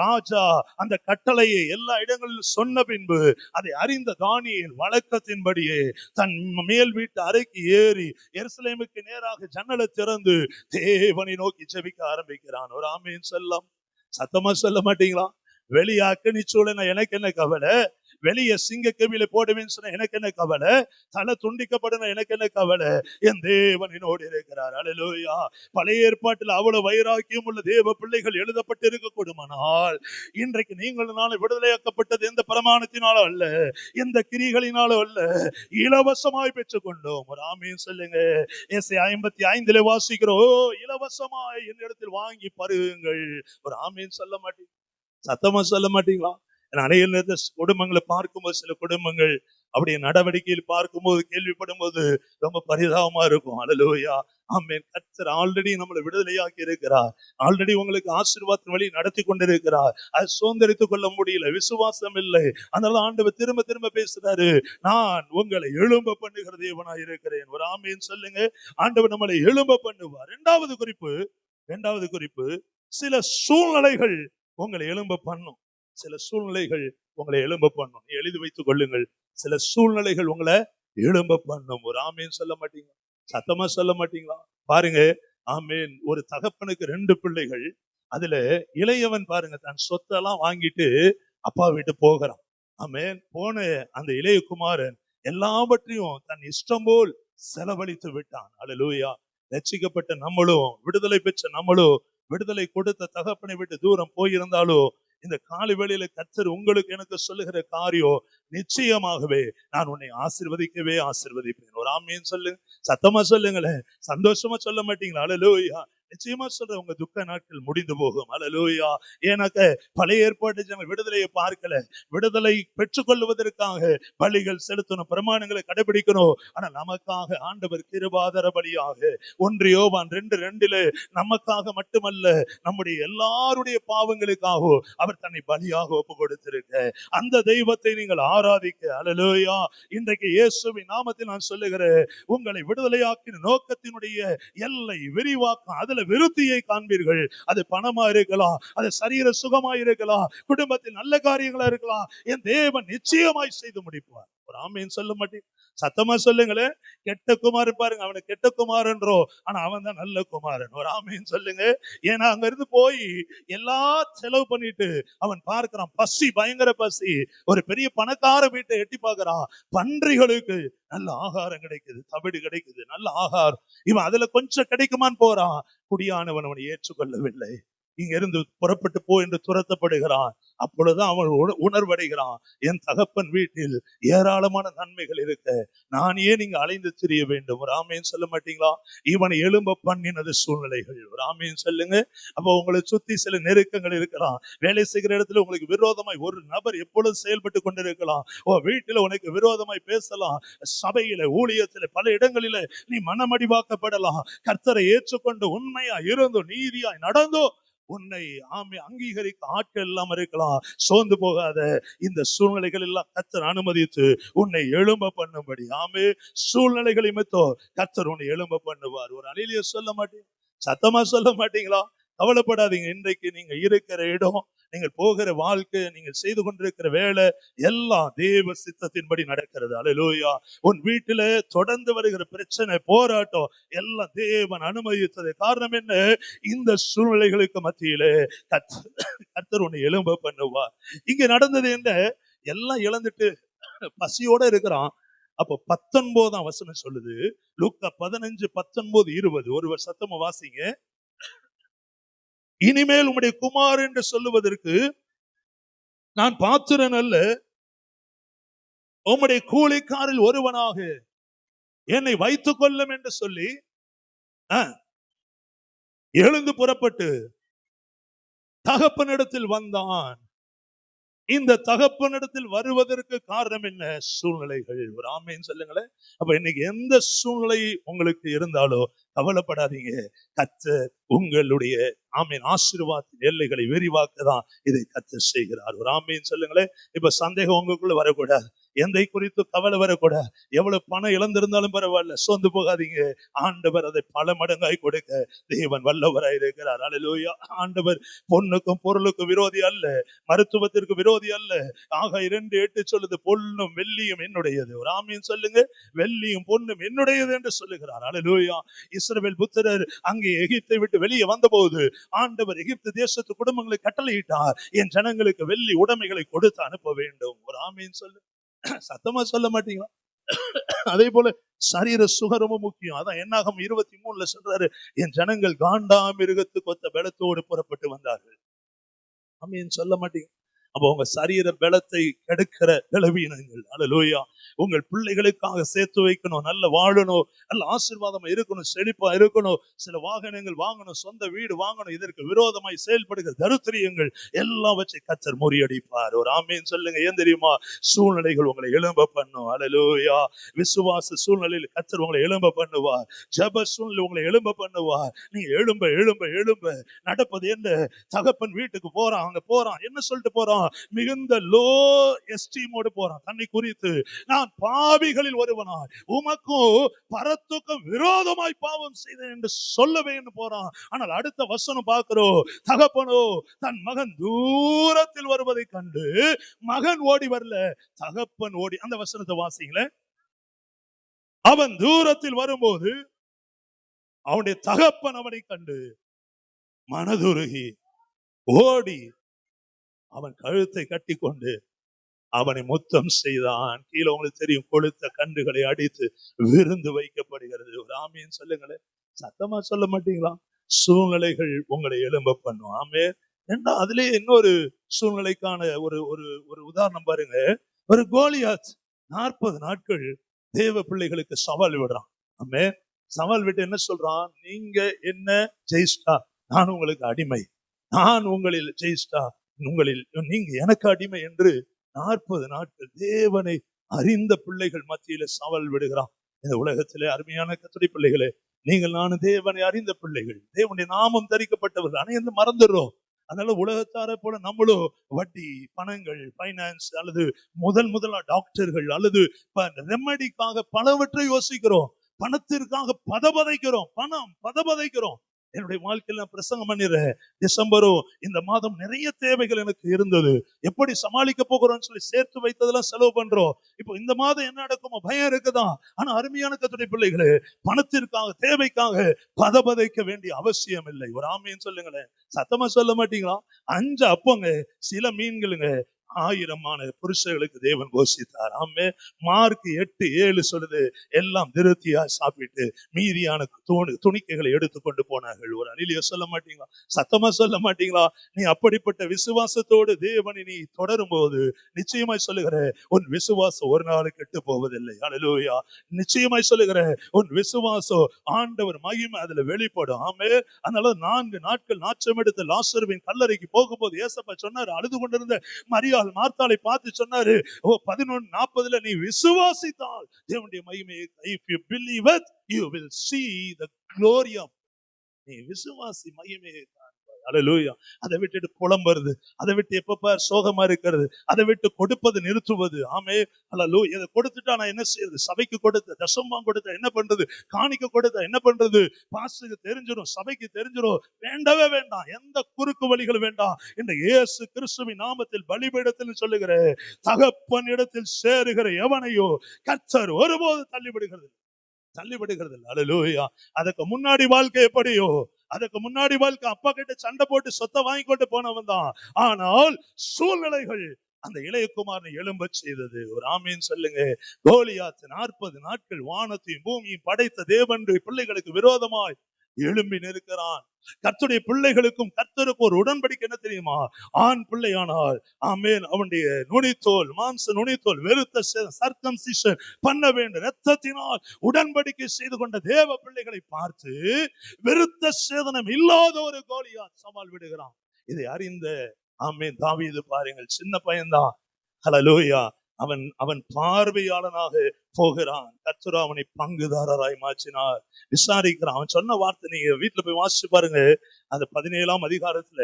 S1: ராஜா அந்த கட்டளையை எல்லா இடங்களிலும் சொன்ன பின்பு அதை அறிந்த தானியேல் வழக்கத்தின்படியே தன் மேல் வீட்டு அறைக்கு ஏறி எருசலேமுக்கு நேராக ஜன்னலை திறந்து தேவனை நோக்கி ஜெபிக்க ஆரம்பிக்கிறான். ஒரு ஆமேன் சொல்லலாம். சத்தமா சொல்ல மாட்டீங்களா? வெளியே அக்கினி சூளைனா எனக்கு என்ன கவலை? வெளியே சிங்க கெபியில போடுவேன்னு சொன்ன எனக்கு என்ன கவலை? தலை துண்டிக்கப்படணும் எனக்கு என்ன கவலை? என் தேவன் என்னோடு இருக்கிறார். அல்லேலூயா. பழைய ஏற்பாட்டில் அவ்வளவு வைராக்கியம் உள்ள தேவ பிள்ளைகள் எழுதப்பட்டு இருக்க கூடுமானால், இன்றைக்கு நீங்கள் நாளை விடுதலையாக்கப்பட்டது எந்த பிரமாணத்தினாலும் அல்ல, எந்த கிரிகளினாலும் அல்ல, இலவசமாய் பெற்றுக் கொண்டோம். ஒரு ஆமீன் சொல்லுங்க. ஏசாயா 55 வாசிக்கிறோம், இலவசமாய் என்னிடத்தில் வாங்கி பருகுங்கள். ஒரு ஆமீன் சொல்ல மாட்டீங்க? சத்தமா சொல்ல மாட்டீங்களா? அநேக நேரத்துல குடும்பங்களை பார்க்கும்போது, சில குடும்பங்கள் அப்படியே நடவடிக்கையில் பார்க்கும்போது, கேள்விப்படும் போது ரொம்ப பரிதாபமா இருக்கும். அல்லேலூயா. ஆமென். கர்த்தர் ஆல்ரெடி நம்மளை விடுதலையாக்கி இருக்கிறார். ஆல்ரெடி உங்களுக்கு ஆசீர்வாதத்தின் வழி நடத்தி கொண்டிருக்கிறார். அது சுதந்திரித்துக் கொள்ள முடியல, விசுவாசம் இல்லை. அதனால ஆண்டவர் திரும்ப திரும்ப பேசுறாரு, நான் உங்களை எழும்ப பண்ணுகிற தேவனாய் இருக்கிறேன். ஒரு ஆமீன் சொல்லுங்க. ஆண்டவர் நம்மளை எழும்ப பண்ணுவார். இரண்டாவது குறிப்பு, சில சூழ்நிலைகள் உங்களை எழும்ப பண்ணும். சில சூழ்நிலைகள் உங்களை எழும்ப பண்ணும். எழுதி வைத்துக் கொள்ளுங்கள். சில சூழ்நிலைகள் உங்களை எழும்ப பண்ணும். ஒரு ஆமீன் சொல்ல மாட்டீங்களா? சத்தமா சொல்ல மாட்டீங்களா? பாருங்க. ஆமீன். ஒரு தகப்பனுக்கு 2 பிள்ளைகள். அதுல இளையவன் பாருங்க, தன் சொத்தெல்லாம் வாங்கிட்டு அப்பா வீட்டு போகிறான். ஆமீன். போன அந்த இளைய குமாரன் எல்லாவற்றையும் தன் இஷ்டம் போல் செலவழித்து விட்டான். அல்லேலூயா. ரட்சிக்கப்பட்ட நம்மளும், விடுதலை பெற்ற நம்மளும், விடுதலை கொடுத்த தகப்பனை விட்டு தூரம் போயிருந்தாலும், இந்த காலை வேளையில கர்த்தர் உங்களுக்கு எனக்கு சொல்லுகிற காரியம், நிச்சயமாகவே நான் உன்னை ஆசீர்வதிப்பேன். ஒரு ஆமீன் சொல்லுங்க. சத்தமா சொல்லுங்களேன். சந்தோஷமா சொல்ல மாட்டீங்களா? அல்லேலூயா. நிச்சயமா சொல்ற உங்க துக்க நாட்கள் முடிந்து போகும். அல்லேலூயா. ஏனாக்க பழைய ஏற்பாட்டு ஜனங்கள் விடுதலையை பார்க்கல. விடுதலை பெற்றுக்கொள்வதற்காக பலிகள் செலுத்தணும், பிரமாணங்களை கடைபிடிக்கணும். ஆனா நமக்காக ஆண்டவர் கிருபாதார பலியாக 1 யோவான் 2:2 நமக்காக மட்டுமல்ல, நம்முடைய எல்லாருடைய பாவங்களுக்காகவும் அவர் தன்னை பலியாக ஒப்பு கொடுத்திருக்க அந்த தெய்வத்தை நீங்கள் ஆராதிக்க. அல்லேலூயா. இன்றைக்கு இயேசுவின் நாமத்தில் நான் சொல்லுகிறேன், உங்களை விடுதலையாக்கின நோக்கத்தினுடைய எல்லை விரிவாக்கம், அதுல விருத்தியை காண்பீர்கள். அது பணமா இருக்கலாம், அது சரீர சுகமா இருக்கலாம், குடும்பத்தில் நல்ல காரியங்களா இருக்கலாம். என் தேவன் நிச்சயமாய் செய்து முடிப்பார். ஒரு ஆமீன் சொல்ல மாட்டேன், சத்தமா சொல்லுங்களேன். கெட்ட குமாரன் பாருங்க, அவனை கெட்ட குமாரன்றோ, ஆனா அவன் தான் நல்ல குமாரன். ஒரு ஆமீன் சொல்லுங்க. ஏன்னா அங்க இருந்து போய் எல்லா செலவு பண்ணிட்டு அவன் பார்க்கிறான், பசி, பயங்கர பசி. ஒரு பெரிய பணக்கார வீட்டை எட்டி பார்க்கிறான், பன்றிகளுக்கு நல்ல ஆகாரம் கிடைக்குது, தவிடு கிடைக்குது, நல்ல ஆகாரம். இவன் அதுல கொஞ்சம் கிடைக்குமான்னு போறான். குடியானவன் அவனை ஏற்றுக்கொள்ளவில்லை. இங்க இருந்து புறப்பட்டு போ என்று துரத்தப்படுகிறான். அப்பொழுதுதான் அவன் உணர்வடைகிறான், என் தகப்பன் வீட்டில் ஏராளமான நன்மைகள் இருக்க நான் ஏன் இங்க அலைந்து திரிய வேண்டும். ஒரு ஆமீன் சொல்ல மாட்டீங்களா? இவனை எழும்ப பண்ணினது சூழ்நிலைகள். ஒரு ஆமீன் சொல்லுங்க. அப்ப உங்களை சுத்தி சில நெருக்கங்கள் இருக்கலாம். வேலை செய்கிற இடத்துல உங்களுக்கு விரோதமாய் ஒரு நபர் எப்பொழுது செயல்பட்டு கொண்டிருக்கலாம். வீட்டுல உனக்கு விரோதமாய் பேசலாம். சபையில, ஊழியத்துல, பல இடங்களில நீ மனமடிவாக்கப்படலாம். கர்த்தரை ஏற்றுக்கொண்டு உண்மையா இருந்தோ, நீதியாய் நடந்தோ, உன்னை அங்கீகரிக்க ஆட்கள் எல்லாம் இருக்கலாம். சோர்ந்து போகாத. இந்த சூழ்நிலைகள் எல்லாம் கர்த்தர் அனுமதித்து உன்னை எழும்ப பண்ணும்படி. ஆமே. சூழ்நிலைகளை மட்டும் கர்த்தர் உன்னை எழும்ப பண்ணுவார். ஒரு அலையிலேயே சொல்ல மாட்டீங்க, சத்தமா சொல்ல மாட்டீங்களா? கவலைப்படாதீங்க. இன்றைக்கு நீங்க இருக்கிற இடம், நீங்கள் போகிற வாழ்க்கை, நீங்கள் செய்து கொண்டிருக்கிற வேலை எல்லாம் தேவ சித்தத்தின்படி நடக்கிறது. அல்லேலூயா. உன் வீட்டில தொடர்ந்து வருகிற பிரச்சனை, போராட்டம் எல்லாம் தேவன் அனுமதித்தது. காரணம் என்ன? இந்த சூழ்நிலைகளுக்கு மத்தியிலே கர்த்தர் உன்னை எழும்ப பண்ணுவார். இங்க நடந்தது என்ன? எல்லாம் இழந்துட்டு பசியோட இருக்கிறான். அப்போ 19ஆம் வசனம் சொல்லுது, லூக்கா 15:19-20. ஒருவர் சத்தமா வாசிங்க. இனிமேல் உம்முடைய குமார் என்று சொல்லுவதற்கு நான் பாத்திரன் அல்ல, உம்முடைய கூலிக்காரில் ஒருவனாக என்னை வைத்துக் கொள்ளும் என்று சொல்லி எழுந்து புறப்பட்டு தகப்பனிடத்தில் வந்தான். இந்த தகப்பனிடத்தில் வருவதற்கு காரணம் என்ன? சூழ்நிலைகள். ஒரு ஆமீன் சொல்லுங்களேன். அப்ப இன்னைக்கு எந்த சூழ்நிலை உங்களுக்கு இருந்தாலோ கவலைப்படாதீங்க. கர்த்தர் உங்களுடைய ஆமீன் ஆசீர்வாதத்தின் எல்லைகளை விரிவாக்கதான் இதை கர்த்தர் செய்கிறார். ஒரு ஆமீன் சொல்லுங்களேன். இப்ப சந்தேகம் உங்களுக்குள்ள வரக்கூடாது, எதை குறித்து கவலை வரக்கூடாது. எவ்வளவு பணம் இழந்திருந்தாலும் பரவாயில்ல, சோர்ந்து போகாதீங்க. ஆண்டவர் அதை பல மடங்காய் கொடுக்க தேவன் வல்லவராய் இருக்கிறார். அல்லேலூயா. ஆண்டவர் பொண்ணுக்கும் பொருளுக்கும் விரோதி அல்ல, மருத்துவத்திற்கு விரோதி அல்ல. ஆக 2:8 சொல்லுது, பொன்னும் வெள்ளியும் என்னுடையது. ஒரு ஆமீன் சொல்லுங்க. வெள்ளியும் பொன்னும் என்னுடையது என்று சொல்லுகிறார். அல்லேலூயா. இஸ்ரவேல் புத்திரர் அங்கே எகிப்தை விட்டு வெளியே வந்தபோது ஆண்டவர் எகிப்து தேசத்து குடும்பங்களை கட்டளையிட்டார், என் ஜனங்களுக்கு வெள்ளி உடைமைகளை கொடுத்து அனுப்ப வேண்டும். ஒரு ஆமீன் சொல்லு. சத்தமா சொல்ல மாட்டீங்களா? அதே போல சரீர சுகரமும் முக்கியம். அதான் என்னாகும் 23 சொல்றாரு, என் ஜனங்கள் காண்டாமிருகத்துக்கு ஒத்த பலத்தோடு புறப்பட்டு வந்தார்கள். ஆமீன் சொல்ல மாட்டீங்க? அப்போ உங்க சரீர பலத்தை கெடுக்கிற பலவீனங்கள், அல்லேலூயா, உங்கள் பிள்ளைகளுக்காக சேர்த்து வைக்கணும், நல்ல வாழணும், நல்ல ஆசீர்வாதமா இருக்கணும், செழிப்பா இருக்கணும், சில வாகனங்கள் வாங்கணும், சொந்த வீடு வாங்கணும், இதற்கு விரோதமாய் செயல்படுகிற தருத்திரியங்கள் எல்லாம் வச்சு கர்த்தர் முறியடிப்பார். ஒரு ஆமீன் சொல்லுங்க. ஏன் தெரியுமா? சூழ்நிலைகள் உங்களை எழும்ப பண்ணும். அல்லேலூயா. விசுவாச சூழ்நிலையில் கர்த்தர் உங்களை எழும்ப பண்ணுவார். ஜெப சூழ்நிலை உங்களை எழும்ப பண்ணுவார். நீங்க எழும்ப எழும்ப எழும்ப நடப்பது என்ன? தகப்பன் வீட்டுக்கு போறான், அங்க போறான், என்ன சொல்லிட்டு போறான்? மிகுந்த லோ எஸ்டீமோடு போறான். தன்னை குறித்து, நான் பாவிகளில் ஒருவனாய் உமக்கும் பரத்துக்கும் விரோதமாய் பாவம் செய்தேன் என்று சொல்லவே போறான். ஆனால் அடுத்த வசனம் பார்க்கிறோம், தகப்பனோ தன் மகன் தூரத்தில் வருவதை கண்டு, மகன் ஓடி வரல, தகப்பன் ஓடி. அந்த வசனத்தை வாசிங்களேன். அவன் தூரத்தில் வரும்போது அவனுடைய தகப்பன் அவனை கண்டு மனதுருகி ஓடி அவன் கழுத்தை கட்டி கொண்டு அவனை முத்தம் செய்தான். கீழே உங்களுக்கு தெரியும், கொளுத்த கன்றுகளை அடித்து விருந்து வைக்கப்படுகிறது. ஒரு ஆமீன் சொல்லுங்களேன். சத்தமா சொல்ல மாட்டீங்களா? சூழ்நிலைகள் உங்களை எழும்ப பண்ணும். ஆமே. ஏன்னா அதுலயே இன்னொரு சூழ்நிலைக்கான ஒரு ஒரு ஒரு உதாரணம் பாருங்க. ஒரு கோலியாத் 40 நாட்கள் தேவ பிள்ளைகளுக்கு சவால் விடுறான். ஆமே. சவால் விட்டு என்ன சொல்றான்? நீங்க என்ன ஜெயிச்சிட்டா நான் உங்களுக்கு அடிமை, நான் உங்களில் ஜெயிச்சிட்டா உங்களில் நீங்க எனக்கு அடிமை என்று 40 நாட்கள் தேவனை அறிந்த பிள்ளைகள் மத்தியில சவால் விடுகிறான். இந்த உலகத்திலே அருமையான கர்த்தருடைய பிள்ளைகளே, நீங்கள் நானும் தேவனை அறிந்த பிள்ளைகள், தேவனுடைய நாமம் தரிக்கப்பட்டவர்கள். அனைத்து மறந்துடுறோம். அதனால உலகத்தாரை போல நம்மளும் வட்டி, பணங்கள், பைனான்ஸ் அல்லது முதலா டாக்டர்கள் அல்லது ரெமடிக்காக பலவற்றை யோசிக்கிறோம். பணத்திற்காக பதபதைக்கிறோம். பணம் பதபதைக்கிறோம். என்னுடைய வாழ்க்கையில் நான் பிரசங்கம் பண்ணிடுறேன். டிசம்பரும் இந்த மாதம் நிறைய தேவைகள் எனக்கு இருந்தது. எப்படி சமாளிக்க போகிறோம்னு சொல்லி சேர்த்து வைத்ததெல்லாம் செலவு பண்றோம். இப்போ இந்த மாதம் என்ன நடக்குமோ பயம் இருக்குதான். ஆனா அருமையான கர்த்தருடைய பிள்ளைகளே, பணத்திற்காக தேவைக்காக பதபதைக்க வேண்டிய அவசியம் இல்லை. ஒரு ஆமீன் சொல்லுங்களேன். சத்தமா சொல்ல மாட்டீங்களா? 5 அப்பங்க, சில மீன்களுங்க, 1000 புருஷர்களுக்கு தேவன் போஷித்தார். ஆமே. மார்க் 8:7 சொல்லுது, எல்லாம் திருப்தியா சாப்பிட்டு மீதியான துணிக்கைகளை எடுத்துக்கொண்டு போனார்கள். ஒரு அலிலிய சொல்ல மாட்டீங்களா? சத்தமா சொல்ல மாட்டீங்களா? நீ அப்படிப்பட்ட விசுவாசத்தோடு தேவனை நீ தொடரும் போது நிச்சயமாய் சொல்லுகிற உன் விசுவாசம் ஒரு நாள் கெட்டு போவதில்லை. அல்லேலூயா. நிச்சயமாய் சொல்லுகிற உன் விசுவாசம் ஆண்டவர் மகிமை அதுல வெளிப்படும். ஆமே. அதனால 4 நாட்கள் நாச்சம் எடுத்து லாசருவின் கல்லறைக்கு போகும்போது ஏசப்பா சொன்னாரு, அழுது கொண்டிருந்த மரியாள் மார்த்தாளை பார்த்து சொன்னாரு, 11:40 நீ விசுவாசித்தால் தேவனுடைய மகிமையை, if you believe it you will see the glory of, நீ விசுவாசி மகிமையை காண்பாய். அல்லேலூயா. அதை விட்டுட்டு புலம்புறது, அதை விட்டு எப்ப சோகமா இருக்கிறது, அதை விட்டு கொடுப்பது நிறுத்துவது. ஆமே. அல்லேலூயா. இதை கொடுத்துட்டா நான் என்ன செய்யறது? சபைக்கு கொடுத்த தசமம் கொடுத்த என்ன பண்றது? காணிக்க கொடுத்த என்ன பண்றது? பாஸ்டருக்கு தெரிஞ்சிடும், சபைக்கு தெரிஞ்சிடும். வேண்டவே வேண்டாம். எந்த குறுக்கு வழிகள் வேண்டாம். இந்த இயேசு கிறிஸ்துவின் நாமத்தில் பலிபீடத்தில் சொல்லுகிற தகப்பன் இடத்தில் சேருகிற எவனையோ கர்த்தர் ஒருபோது தள்ளிவிடுகிறது. அல்லேலூயா. அதுக்கு முன்னாடி வாழ்க்கை எப்படியோ, அதுக்கு முன்னாடி வாழ்க்கை அப்பா கிட்ட சண்டை போட்டு சொத்தை வாங்கி கொண்டு போனவன் தான். ஆனால் சூழ்நிலைகள் அந்த இளையகுமாரனை எழும்ப செய்தது. ஒரு ஆமீன் சொல்லுங்க. கோலியாத் 40 நாட்கள் வானத்தையும் பூமியும் படைத்த தேவன் பிள்ளைகளுக்கு விரோதமாய் எழும்பி நிற்கிறான். கர்த்தருடைய பிள்ளைகளுக்கும் கர்த்தருக்கும் ஒரு உடன்படிக்கை என்ன தெரியுமா? ஆண் பிள்ளையானால் ஆமென், அவனுடைய நுனித்தோல், மாம்ச நுனித்தோல் வெறுத்த சர்க்கம்சிஷன் பண்ண வேண்டும். இரத்தத்தினால் உடன்படிக்கை செய்து கொண்ட தேவ பிள்ளைகளை பார்த்து வெறுத்த சேதனம் இல்லாத ஒரு கோலியாத் சவால் விடுகிறான். இதை அறிந்த ஆமென் தாவீது பாருங்கள், சின்ன பையன்தான். ஹல்லேலூயா. அவன் பார்வையாளனாக போகிறான். கர்த்தர் அவனை பங்குதாரராய் மாற்றினார். விசாரிக்கிறான். அவன் சொன்ன வார்த்தை நீங்க வீட்டுல போய் வாசிச்சு பாருங்க. அந்த 17ஆம் அதிகாரத்துல,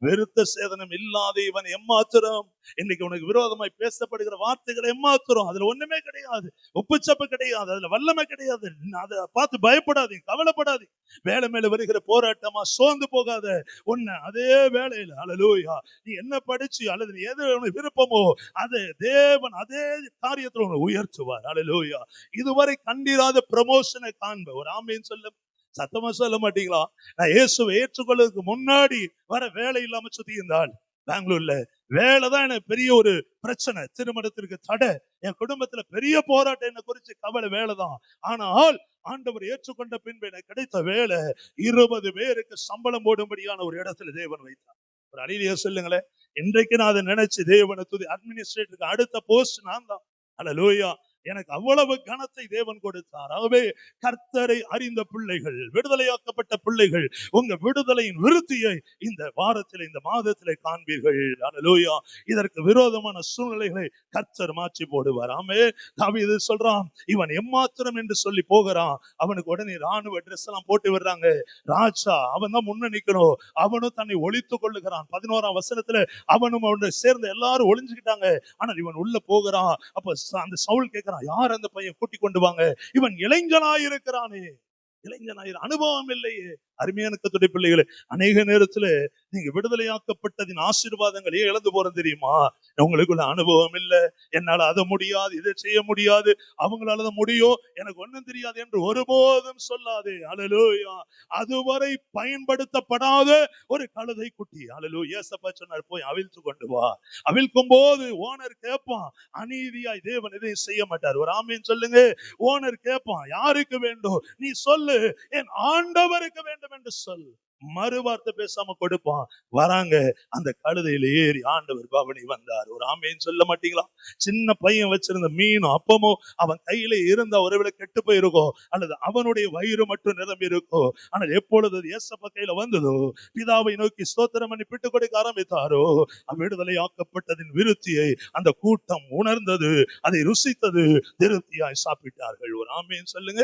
S1: வெறுத்த சேதனம் இல்லாத இவன் எம்மாத்திரம். இன்னைக்கு உனக்கு விரோதமாய் பேசப்படுகிற வார்த்தைகள் எம்மாத்திரம். அதுல ஒண்ணுமே கிடையாது, உப்புச்சப்பு கிடையாது, அதுல வல்லமை கிடையாது. அதை பார்த்து பயப்படாதீங்க, கவலைப்படாதீங்க. வேலை மேல வருகிற போராட்டமா சோர்ந்து போகாத. உன்னை அதே வேலையில அல்லேலூயா நீ என்ன படிச்சு அல்லது நீ எது விருப்பமோ அதை தேவன் அதே காரியத்துல உன்னை உயர்த்துவார். அல்லேலூயா. இதுவரை கண்டிராத ப்ரமோஷனை காண்ப. ஒரு ஆமீன் சொல்ல சத்தமா சொல்ல மாட்டீங்களா? நான் இயேசுவை ஏற்றுக்கொள்றதுக்கு முன்னாடி வர வேலை இல்லாம சுத்தி இருந்தால் பெங்களூர்ல வேலைதான் எனக்கு பெரிய ஒரு பிரச்சனை. திருமணத்திற்கு தடை, என் குடும்பத்துல பெரிய போராட்டம், என்ன குறிச்சு கவலை வேலைதான். ஆனால் ஆண்டவர் ஏற்றுக்கொண்ட பின்பு எனக்கு கிடைத்த வேலை 20 பேருக்கு சம்பளம் போடும்படியான ஒரு இடத்துல தேவன் வைத்தார். ஒரு அழிலியா சொல்லுங்களேன். இன்றைக்கு நான் அதை நினைச்சு தேவனை துதி. அட்மினிஸ்ட்ரேட்டருக்கு அடுத்த போஸ்ட் நான் தான். அல்லேலூயா. எனக்கு அவ்வளவு கனத்தை தேவன் கொடுத்தார். ஆகவே கர்த்தரை அறிந்த பிள்ளைகள், விடுதலையாக்கப்பட்ட பிள்ளைகள், உங்க விடுதலையின் விருத்தியை இந்த வாரத்தில், இந்த மாதத்திலே காண்பீர்கள். அல்லேலூயா. இதற்கு விரோதமான சூழ்நிலைகளை கர்த்தர் மாற்றி போடுவார். ஆமே. தாவீது சொல்றான், இவன் எம்மாத்திரம் என்று சொல்லி போகிறான். அவனுக்கு உடனே ராணுவ ட்ரெஸ் எல்லாம் போட்டு விடுறாங்க. ராஜா அவன் தான் முன்ன நிக்கணும். அவனும் தன்னை ஒழித்துக் கொள்ளுகிறான். 11ஆம் வசனத்துல அவனும் அவனை சேர்ந்த எல்லாரும் ஒளிஞ்சுக்கிட்டாங்க. ஆனால் இவன் உள்ள போகிறான். அப்ப அந்த சவுல் கேட்கிறான், யார் அந்த பையன்? கூட்டி கொண்டு வாங்க. இவன் இளைஞனாயிருக்கிறானே, இளைஞனாயிரு, அனுபவம் இல்லையே. அருமையான கர்த்தருடைய பிள்ளைகளே, அநேக நேரத்துல நீங்க விடுதலையாக்கப்பட்டதின் ஆசீர்வாதங்கள் ஏன் இழந்து போறது தெரியுமா? உங்களுக்குள்ள அனுபவம் இல்ல. என்னால அதை முடியாது, இதை செய்ய முடியாது, அவங்களால முடியும், எனக்கு ஒண்ணும் தெரியாது என்று ஒருபோதும் சொல்லாதே. அல்லேலூயா. அதுவரை பயன்படுத்தப்படாத ஒரு கழுதை குட்டி. அல்லேலூயா. ஏசப்பா சொன்னார், போய் அவிழ்த்து கொண்டு வா. அவிழ்க்கும் போது ஓனர் கேட்பான். அநீதியாய் தேவன் எதையும் செய்ய மாட்டார். ஒரு ஆமீன் சொல்லுங்க. ஓனர் கேட்பான், யாருக்கு வேண்டும்? நீ சொல்லு, என் ஆண்டவருக்கு வேண்டும் என்று சொல். மறுவார்த்தை பேசாம கொடுப்பான். வராங்க, அந்த கழுதையில ஏறி ஆண்டவர் பவனி வந்தார். ஒரு ஆமேன்னு சொல்ல மாட்டீங்களா? சின்ன பையன் வச்சிருந்த மீனும் அப்பமும் அவன் கையில இருந்த ஒருவேளை கெட்டு போயிருக்கும், அல்லது அவனுடைய வயிறு மட்டும் நிரம்பி இருக்கும். ஆனால் எப்பொழுது அது ஏசப்பா கையில வந்ததோ, பிதாவை நோக்கி ஸ்தோத்திரம் பண்ணி பிட்டு கொடுக்க ஆரம்பித்தாரோ, விடுதலை ஆக்கப்பட்டதின் விருத்தியை அந்த கூட்டம் உணர்ந்தது, அதை ருசித்தது, திருப்தியாய் சாப்பிட்டார்கள். ஒரு ஆமேன்னு சொல்லுங்க.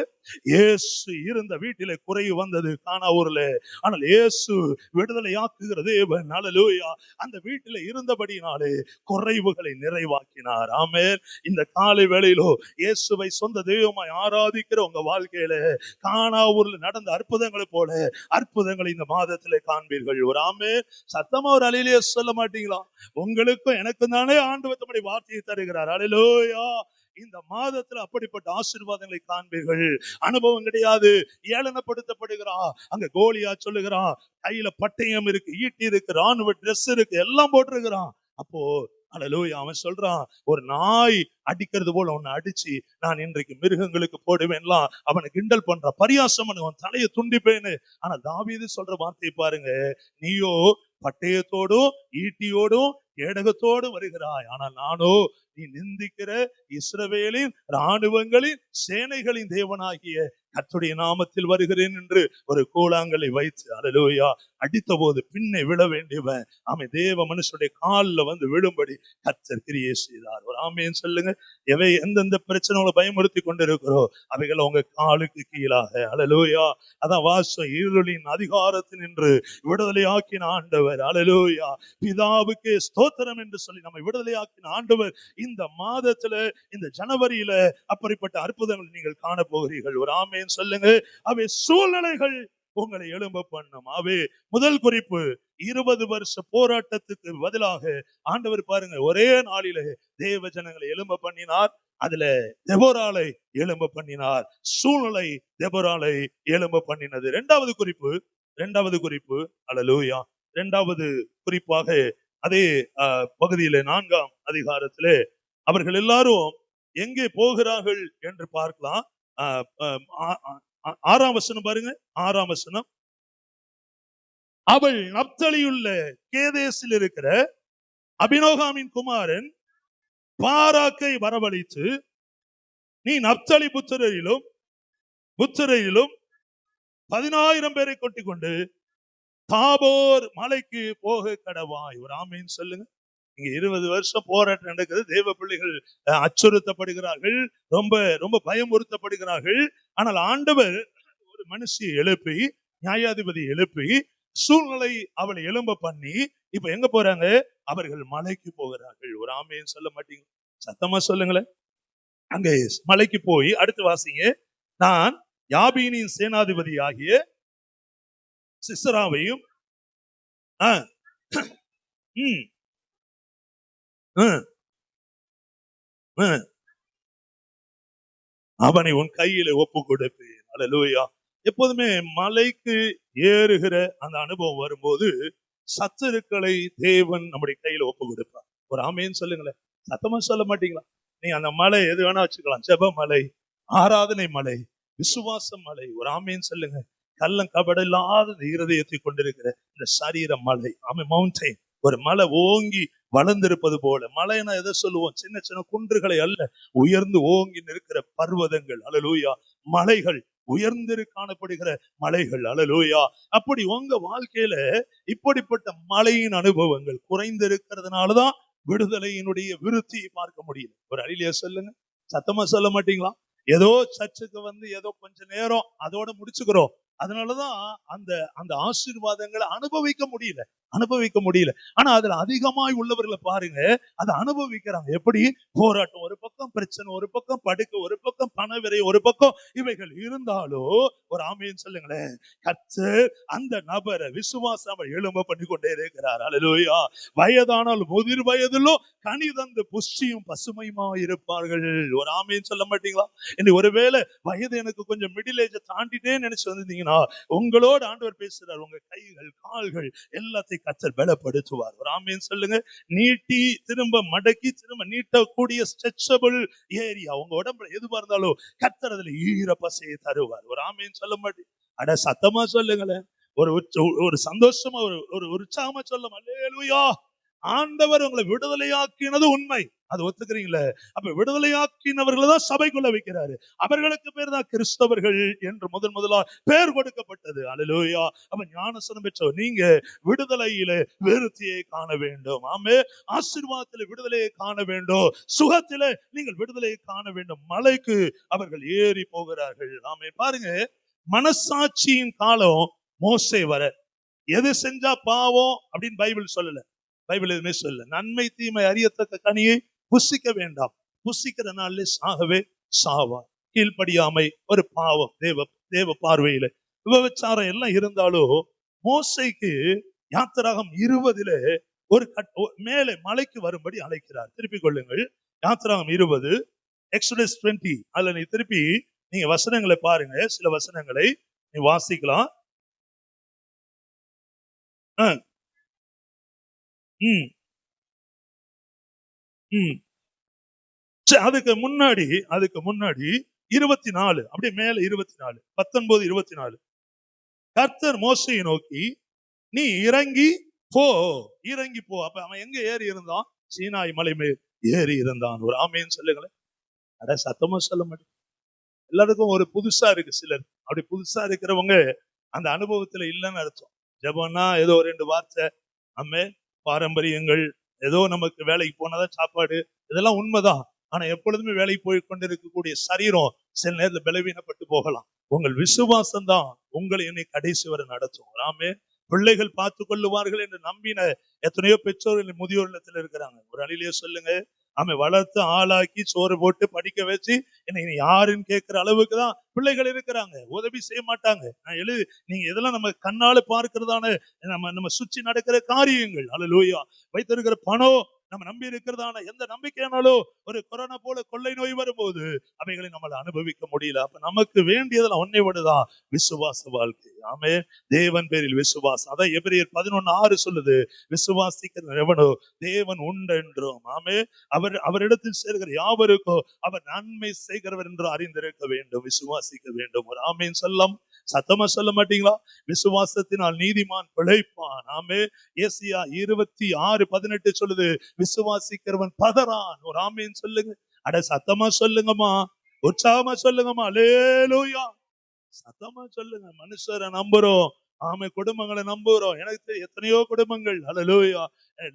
S1: இயேசு இருந்த வீட்டிலே குறை வந்தது கானாவூர்ல, ஆனால் இயேசு விடுதலை ஆக்குகிற தேவன். ஹல்லேலூயா. அந்த வீட்டிலே இருந்தபடினாலே குறைவுகளை நிறைவாக்கினார். ஆமென். இந்த காலை வேளையிலோ இயேசுவை சொந்த தெய்வமாய் ஆராதிக்கிற உங்க வாழ்க்கையில கானாவூர்ல நடந்த அற்புதங்களை போல அற்புதங்களை இந்த மாதத்திலே காண்பீர்கள். ஒரு ஆமென். சத்தமா ஒரு அல்லேலூயா சொல்ல மாட்டீங்களா? உங்களுக்கும் எனக்கும் தானே ஆண்டவர் தம்முடைய வார்த்தையை தருகிறார். ஹல்லேலூயா. இந்த மாதத்துல அப்படிப்பட்ட ஆசீர்வாதங்களை காண்பீர்கள். அனுபவம் கிடையாது, ஏளனப்படுத்தப்படுகிறான். அங்க கோலியா சொல்லுகிறான், கையில பட்டயம் இருக்கு, ஈட்டி இருக்கு, ராணுவ ட்ரெஸ் இருக்கு, எல்லாம் போட்டிருக்கிறான். அப்போ அல்லேலூயா, அவன் சொல்றான், ஒரு நாய் அடிக்கிறது போல உன்னை அடிச்சு நான் இன்றைக்கு மிருகங்களுக்கு போடுவேன்லாம் அவனை கிண்டல் பண்ற, பரியாசம் பண்ணுவான், தலையை துண்டிப்பேன்னு. ஆனா தாவீது சொல்ற வார்த்தையை பாருங்க, நீயோ பட்டயத்தோடும் ஈட்டியோடும் கேடகத்தோடு வருகிறாய், ஆனால் நானோ நீ நிந்திக்கிற இஸ்ரவேலின் ராணுவங்களின் சேனைகளின் தேவனாகிய கர்த்தருடைய நாமத்தில் வருகிறேன் என்று ஒரு கூழாங்கலை வைத்து அல்லேலூயா அடித்த போது பின்னே விழ வேண்டியவன் அவன் தேவ மனுஷனுடைய காலில் வந்து விழும்படி கர்த்தர் கிரியை செய்தார். ஒரு ஆமேன்னு சொல்லுங்க. எந்தெந்த பிரச்சனைகளை பயமுறுத்தி கொண்டிருக்கிறோ அவைகள் உங்க காலுக்கு கீழாக. அல்லேலூயா. அதான் வாசம், இருளின் அதிகாரத்தில் நின்று விடுதலை ஆக்கின ஆண்டவர். அல்லேலூயா. பிதாவுக்கு ஸ்தோத்திரம் என்று சொல்லி நம்மை விடுதலை ஆக்கின ஆண்டவர் இந்த மாதத்துல, இந்த ஜனவரியில அப்படிப்பட்ட அற்புதங்கள் நீங்கள் காண போகிறீர்கள். ஒரு ஆமேன் சொல்லுங்க. அவை சூழ்நிலைகள் உங்களை எழும்ப பண்ணும். அவை முதல் குறிப்பு, 20 வருஷ போராட்டத்துக்கு பதிலாக ஆண்டவர் பாருங்க ஒரே நாளிலே தேவ ஜனங்களை எழும்ப பண்ணினார். அதுல தெபோராளை எழும்ப பண்ணினார். சூழ்நிலை தெபோராளை எழும்ப பண்ணினது. இரண்டாவது குறிப்பு அல்லேலூயா. இரண்டாவது குறிப்பாக அதே பகுதியிலே 4ஆம் அதிகாரத்திலே அவர்கள் எல்லாரும் எங்கே போகிறார்கள் என்று பார்க்கலாம். 6ஆம் வசனம் பாருங்க. 6ஆம் வசனம், அவள் நப்தலியுள்ள கேதேசில் இருக்கிற அபினோகாமின் குமாரன் பாராக்கை வரவழைத்து, நீ நப்தலி புத்திரரிலும் 10,000 பேரை கொட்டிக் கொண்டு தாபோர் மலைக்கு போக கடவாய். ஒரு ஆமேன்னு சொல்லுங்க. இங்க 20 வருஷம் போராட்டம் நடக்குது. தேவ பிள்ளைகள் அச்சுறுத்தப்படுகிறார்கள், ரொம்ப ரொம்ப பயமுறுத்தப்படுகிறார்கள். ஆனால் ஆண்டவர் ஒரு மனுஷியை எழுப்பி, நியாயாதிபதி எழுப்பி, சூழ்நிலை அவளை எழும்ப பண்ணி இப்ப எங்க போறாங்க? அவர்கள் மலைக்கு போகிறார்கள். ஒரு ஆமேன்னு சொல்ல மாட்டீங்க? சத்தமா சொல்லுங்களேன். அங்க மலைக்கு போய் அடுத்து வாசிங்க. நான் யாபீனின் சேனாதிபதி ஆகிய சிசராவையும் அவனை உன் கையில ஒப்பு கொடுப்பேன். அல்லேலூயா. எப்போதுமே மலைக்கு ஏறுகிற அந்த அனுபவம் வரும்போது சத்துருக்களை தேவன் நம்முடைய கையில ஒப்பு கொடுப்பார். ஒரு ஆமேன்னு சொல்லுங்களேன். சத்தமா சொல்ல மாட்டீங்களா? நீ அந்த மலை எது வேணா வச்சுக்கலாம். ஜெப மலை, ஆராதனை மலை, விசுவாச மலை. ஒரு ஆமேன்னு சொல்லுங்க. கள்ளம் கபட இல்லாத இருதயத்தை கொண்டிருக்கிற இந்த சரீர மலை, மவுண்டைன், ஒரு மலை ஓங்கி வளர்ந்திருப்பது போல. மலைன்னா எதை சொல்லுவோம்? சின்ன சின்ன குன்றுகளை அல்ல, உயர்ந்து ஓங்கி நிற்கிற பர்வதங்கள். அல்லேலூயா. மலைகள், உயர்ந்து காணப்படுகிற மலைகள். அல்லேலூயா. அப்படி உங்க வாழ்க்கையில இப்படிப்பட்ட மலையின் அனுபவங்கள் குறைந்திருக்கிறதுனாலதான் விடுதலையினுடைய விருத்தியை பார்க்க முடியல. ஒரு அழிலியா சொல்லுங்க. சத்தமா சொல்ல மாட்டீங்களா? ஏதோ சர்ச்சுக்கு வந்து ஏதோ கொஞ்ச நேரம் அதோட முடிச்சுக்கிறோம். அதனாலதான் அந்த அந்த ஆசீர்வாதங்களை அனுபவிக்க முடியல. ஆனா அதுல அதிகமாய் உள்ளவர்களை பாருங்க, அதை அனுபவிக்கிறாங்க. எப்படி? போராட்டம் ஒரு பக்கம், பிரச்சனை ஒரு பக்கம், படுக்க ஒரு பக்கம், பணவிரை ஒரு பக்கம், இவைகள் இருந்தாலும் ஒரு ஆமேன்னு சொல்லுங்களேன், கர்த்தர் அந்த நபரை விசுவாசம் அவர் எழும்ப பண்ணி கொண்டே இருக்கிறார். அல்லேலூயா. வயதானால் முதிர் வயதிலும் கனி தந்து புஷ்டியும் பசுமையுமா இருப்பார்கள். ஒரு ஆமேன்னு சொல்ல மாட்டீங்களா? இன்னைக்கு ஒருவேளை வயது எனக்கு கொஞ்சம் மிடில் ஏஜ் தாண்டிட்டே நினைச்சு வந்திருந்தீங்கன்னா, உங்களோட ஆண்டவர் பேசுறார். உங்க கைகள் கால்கள் எல்லாத்தையும் கர்த்தர் பலப்படுத்துவார். ஒரு ஆமேன்னு சொல்லுங்க. நீட்டி திரும்ப மடக்கி திரும்ப நீட்டக்கூடிய ஸ்ட்ரெச்சபிள் ஏரியா உங்க உடம்புல எதுவா இருந்தாலும் கர்த்தர் அதுல ஈர பசையை தருவார். ஒரு ஆமேன்னு சொல்ல மாட்டேன்? அட சத்தமா சொல்லுங்களேன். ஒரு சந்தோஷமா ஒரு உற்சாகமா சொல்லும், அல்லேலூயா, ஆண்டவர் உங்களை விடுதலையாக்கினது உண்மை. அது ஒத்துக்கிறீங்களே? அப்ப விடுதலையாக்கினவர்களை தான் சபைக்குள்ள வைக்கிறாரு. அவர்களுக்கு பேர் தான் கிறிஸ்தவர்கள் என்று முதலா பேர் கொடுக்கப்பட்டது. அல்லேலூயா. அப்ப ஞானஸ்நானம் பெற்றவர் நீங்க விடுதலையிலே விருத்தியை காண வேண்டும். ஆமே. ஆசீர்வாதத்திலே விடுதலையை காண வேண்டும். சுகத்திலே நீங்கள் விடுதலையை காண வேண்டும். மலைக்கு அவர்கள் ஏறி போகிறார்கள். ஆமே. பாருங்க, மனசாட்சியின் காலம் மோசே வர எது செஞ்சா பாவம் அப்படின்னு பைபிள் சொல்லல. பைபிள் எதுவுமே சொல்லல. நன்மை தீமை அறியத்தக்க கனியை புசிக்க வேண்டாம், புசிக்கிற நாளிலே சாகவே சாவார். கீழ்ப்படியாமை ஒரு பாவம் தேவ பார்வையில. விபச்சாரம் எல்லாம் இருந்தாலும் மோசேக்கு யாத்திராகம் 20 ஒரு மேலே மலைக்கு வரும்படி அழைக்கிறார். திருப்பிக் கொள்ளுங்கள், யாத்திராகம் 20 எக்ஸோடஸ் 20. அதுல நீ திருப்பி நீங்க வசனங்களை பாருங்க, சில வசனங்களை நீ வாசிக்கலாம். அதுக்கு முன்னாடி 24, அப்படியே மேல 24, 19, 24. கர்த்தர் மோசேயை நோக்கி, நீ இறங்கி போ. அப்ப அவன் எங்க ஏறி இருந்தான்? சீனாய் மலை மேல் ஏறி இருந்தான். ஒரு ஆமேன்னு சொல்லுங்களேன். அட சத்தமா சொல்ல மாட்டேன். எல்லாருக்கும் ஒரு புதுசா இருக்கு. சிலர் அப்படி புதுசா இருக்கிறவங்க அந்த அனுபவத்துல இல்லைன்னு அர்த்தம். ஜெபம்னா ஏதோ 2 வார்த்தை, அம்மே பாரம்பரியங்கள், ஏதோ நமக்கு வேலைக்கு போனாதான் சாப்பாடு, இதெல்லாம் உண்மைதான். ஆனா எப்பொழுதுமே வேலைக்கு போய் கொண்டிருக்கக்கூடிய சரீரம் சில நேரத்துல பலவீனப்பட்டு போகலாம். உங்கள் விசுவாசம் தான் உங்களை என்னை கடைசி வரை நடத்தும். ஆமே. பிள்ளைகள் பார்த்து கொள்ளுவார்கள் என்று நம்பின எத்தனையோ பெற்றோர்கள் முதியோர் இல்லத்தில் இருக்கிறாங்க. ஒரு அழிலே சொல்லுங்க, அவன் வளர்த்து ஆளாக்கி சோறு போட்டு படிக்க வச்சு இன்னைக்கு யாருன்னு கேட்கிற அளவுக்கு தான் பிள்ளைகள் இருக்கிறாங்க. உதவி செய்ய மாட்டாங்க. நீங்க இதெல்லாம் நம்ம கண்ணால பார்க்கிறதான நம்ம சுற்றி நடக்கிற காரியங்கள். அல்லேலூயா. வைத்திருக்கிற பணம், நம்ம நம்பி இருக்கிறதான எந்த நம்பிக்கையானாலும் ஒரு கொரோனா போல கொள்ளை நோய் வரும்போது அவைகளை நம்மள அனுபவிக்க முடியல. அப்ப நமக்கு வேண்டியதெல்லாம் ஒன்னே ஒண்ணுதான், விசுவாச வாழ்க்கை. ஆமே. தேவன் பேரில் விசுவாசம். அதான் எபிரேயர் 11:6 சொல்லுது, விசுவாசிக்கிற எவனோ தேவன் உண்டு என்றும். ஆமே. அவரிடத்தில் சேர்கிற யாவருக்கோ அவர் நன்மை செய்கிறவர் என்று அறிந்திருக்க வேண்டும், விசுவாசிக்க வேண்டும். ஒரு ஆமேன் சொல்லம். சத்தமா சொல்ல மாட்டீங்களா? விசுவாசத்தினால் நீதிமான் பிழைப்பான். ஆமே. ஏசியா 26:18 சொல்லுது, விசுவாசிக்கிறவன் பதறான். ஒரு ஆமேன் சொல்லுங்க. அட சத்தமா சொல்லுங்கம்மா, உற்சாகமா சொல்லுங்கம்மா. அல்லேலூயா. சத்தமா சொல்லுங்க. மனுஷரை நம்புறோம். ஆமை. குடும்பங்களை நம்புறோம். எனக்கு எத்தனையோ குடும்பங்கள் அல்லேலூயா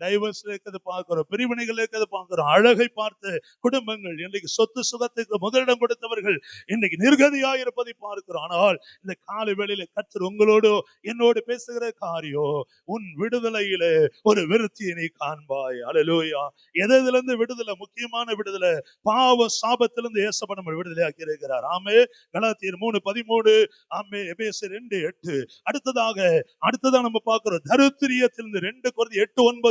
S1: டைவர்ஸ்ல இருக்கிறது பார்க்கிறோம், பிரிவினைகள் இருக்கிறது பார்க்கிறோம். அழகை பார்த்து குடும்பங்கள் இன்றைக்கு சொத்து சுகத்துக்கு முதலிடம் கொடுத்தவர்கள் இன்றைக்கு நிர்கதியா இருப்பதை பார்க்கிறோம். ஆனால் இந்த காலை வேளையில கர்த்தர் உங்களோடு என்னோடு பேசுகிற காரியம், உன் விடுதலையிலே ஒரு விருத்தியை நீ காண்பாய். அல்லேலூயா. எதுல இருந்து விடுதலை? முக்கியமான விடுதலை, பாவ சாபத்திலிருந்து இயேசு நம்மை விடுதலை ஆக்கி இருக்கிறார். ஆமே. கலாத்தியர் 3:13. ஆமே. எபேசியர் 2:8. அடுத்ததாக நம்ம பார்க்கிறோம், தரித்திரியத்திலிருந்து 2 கொரிந்தியர் 8:9.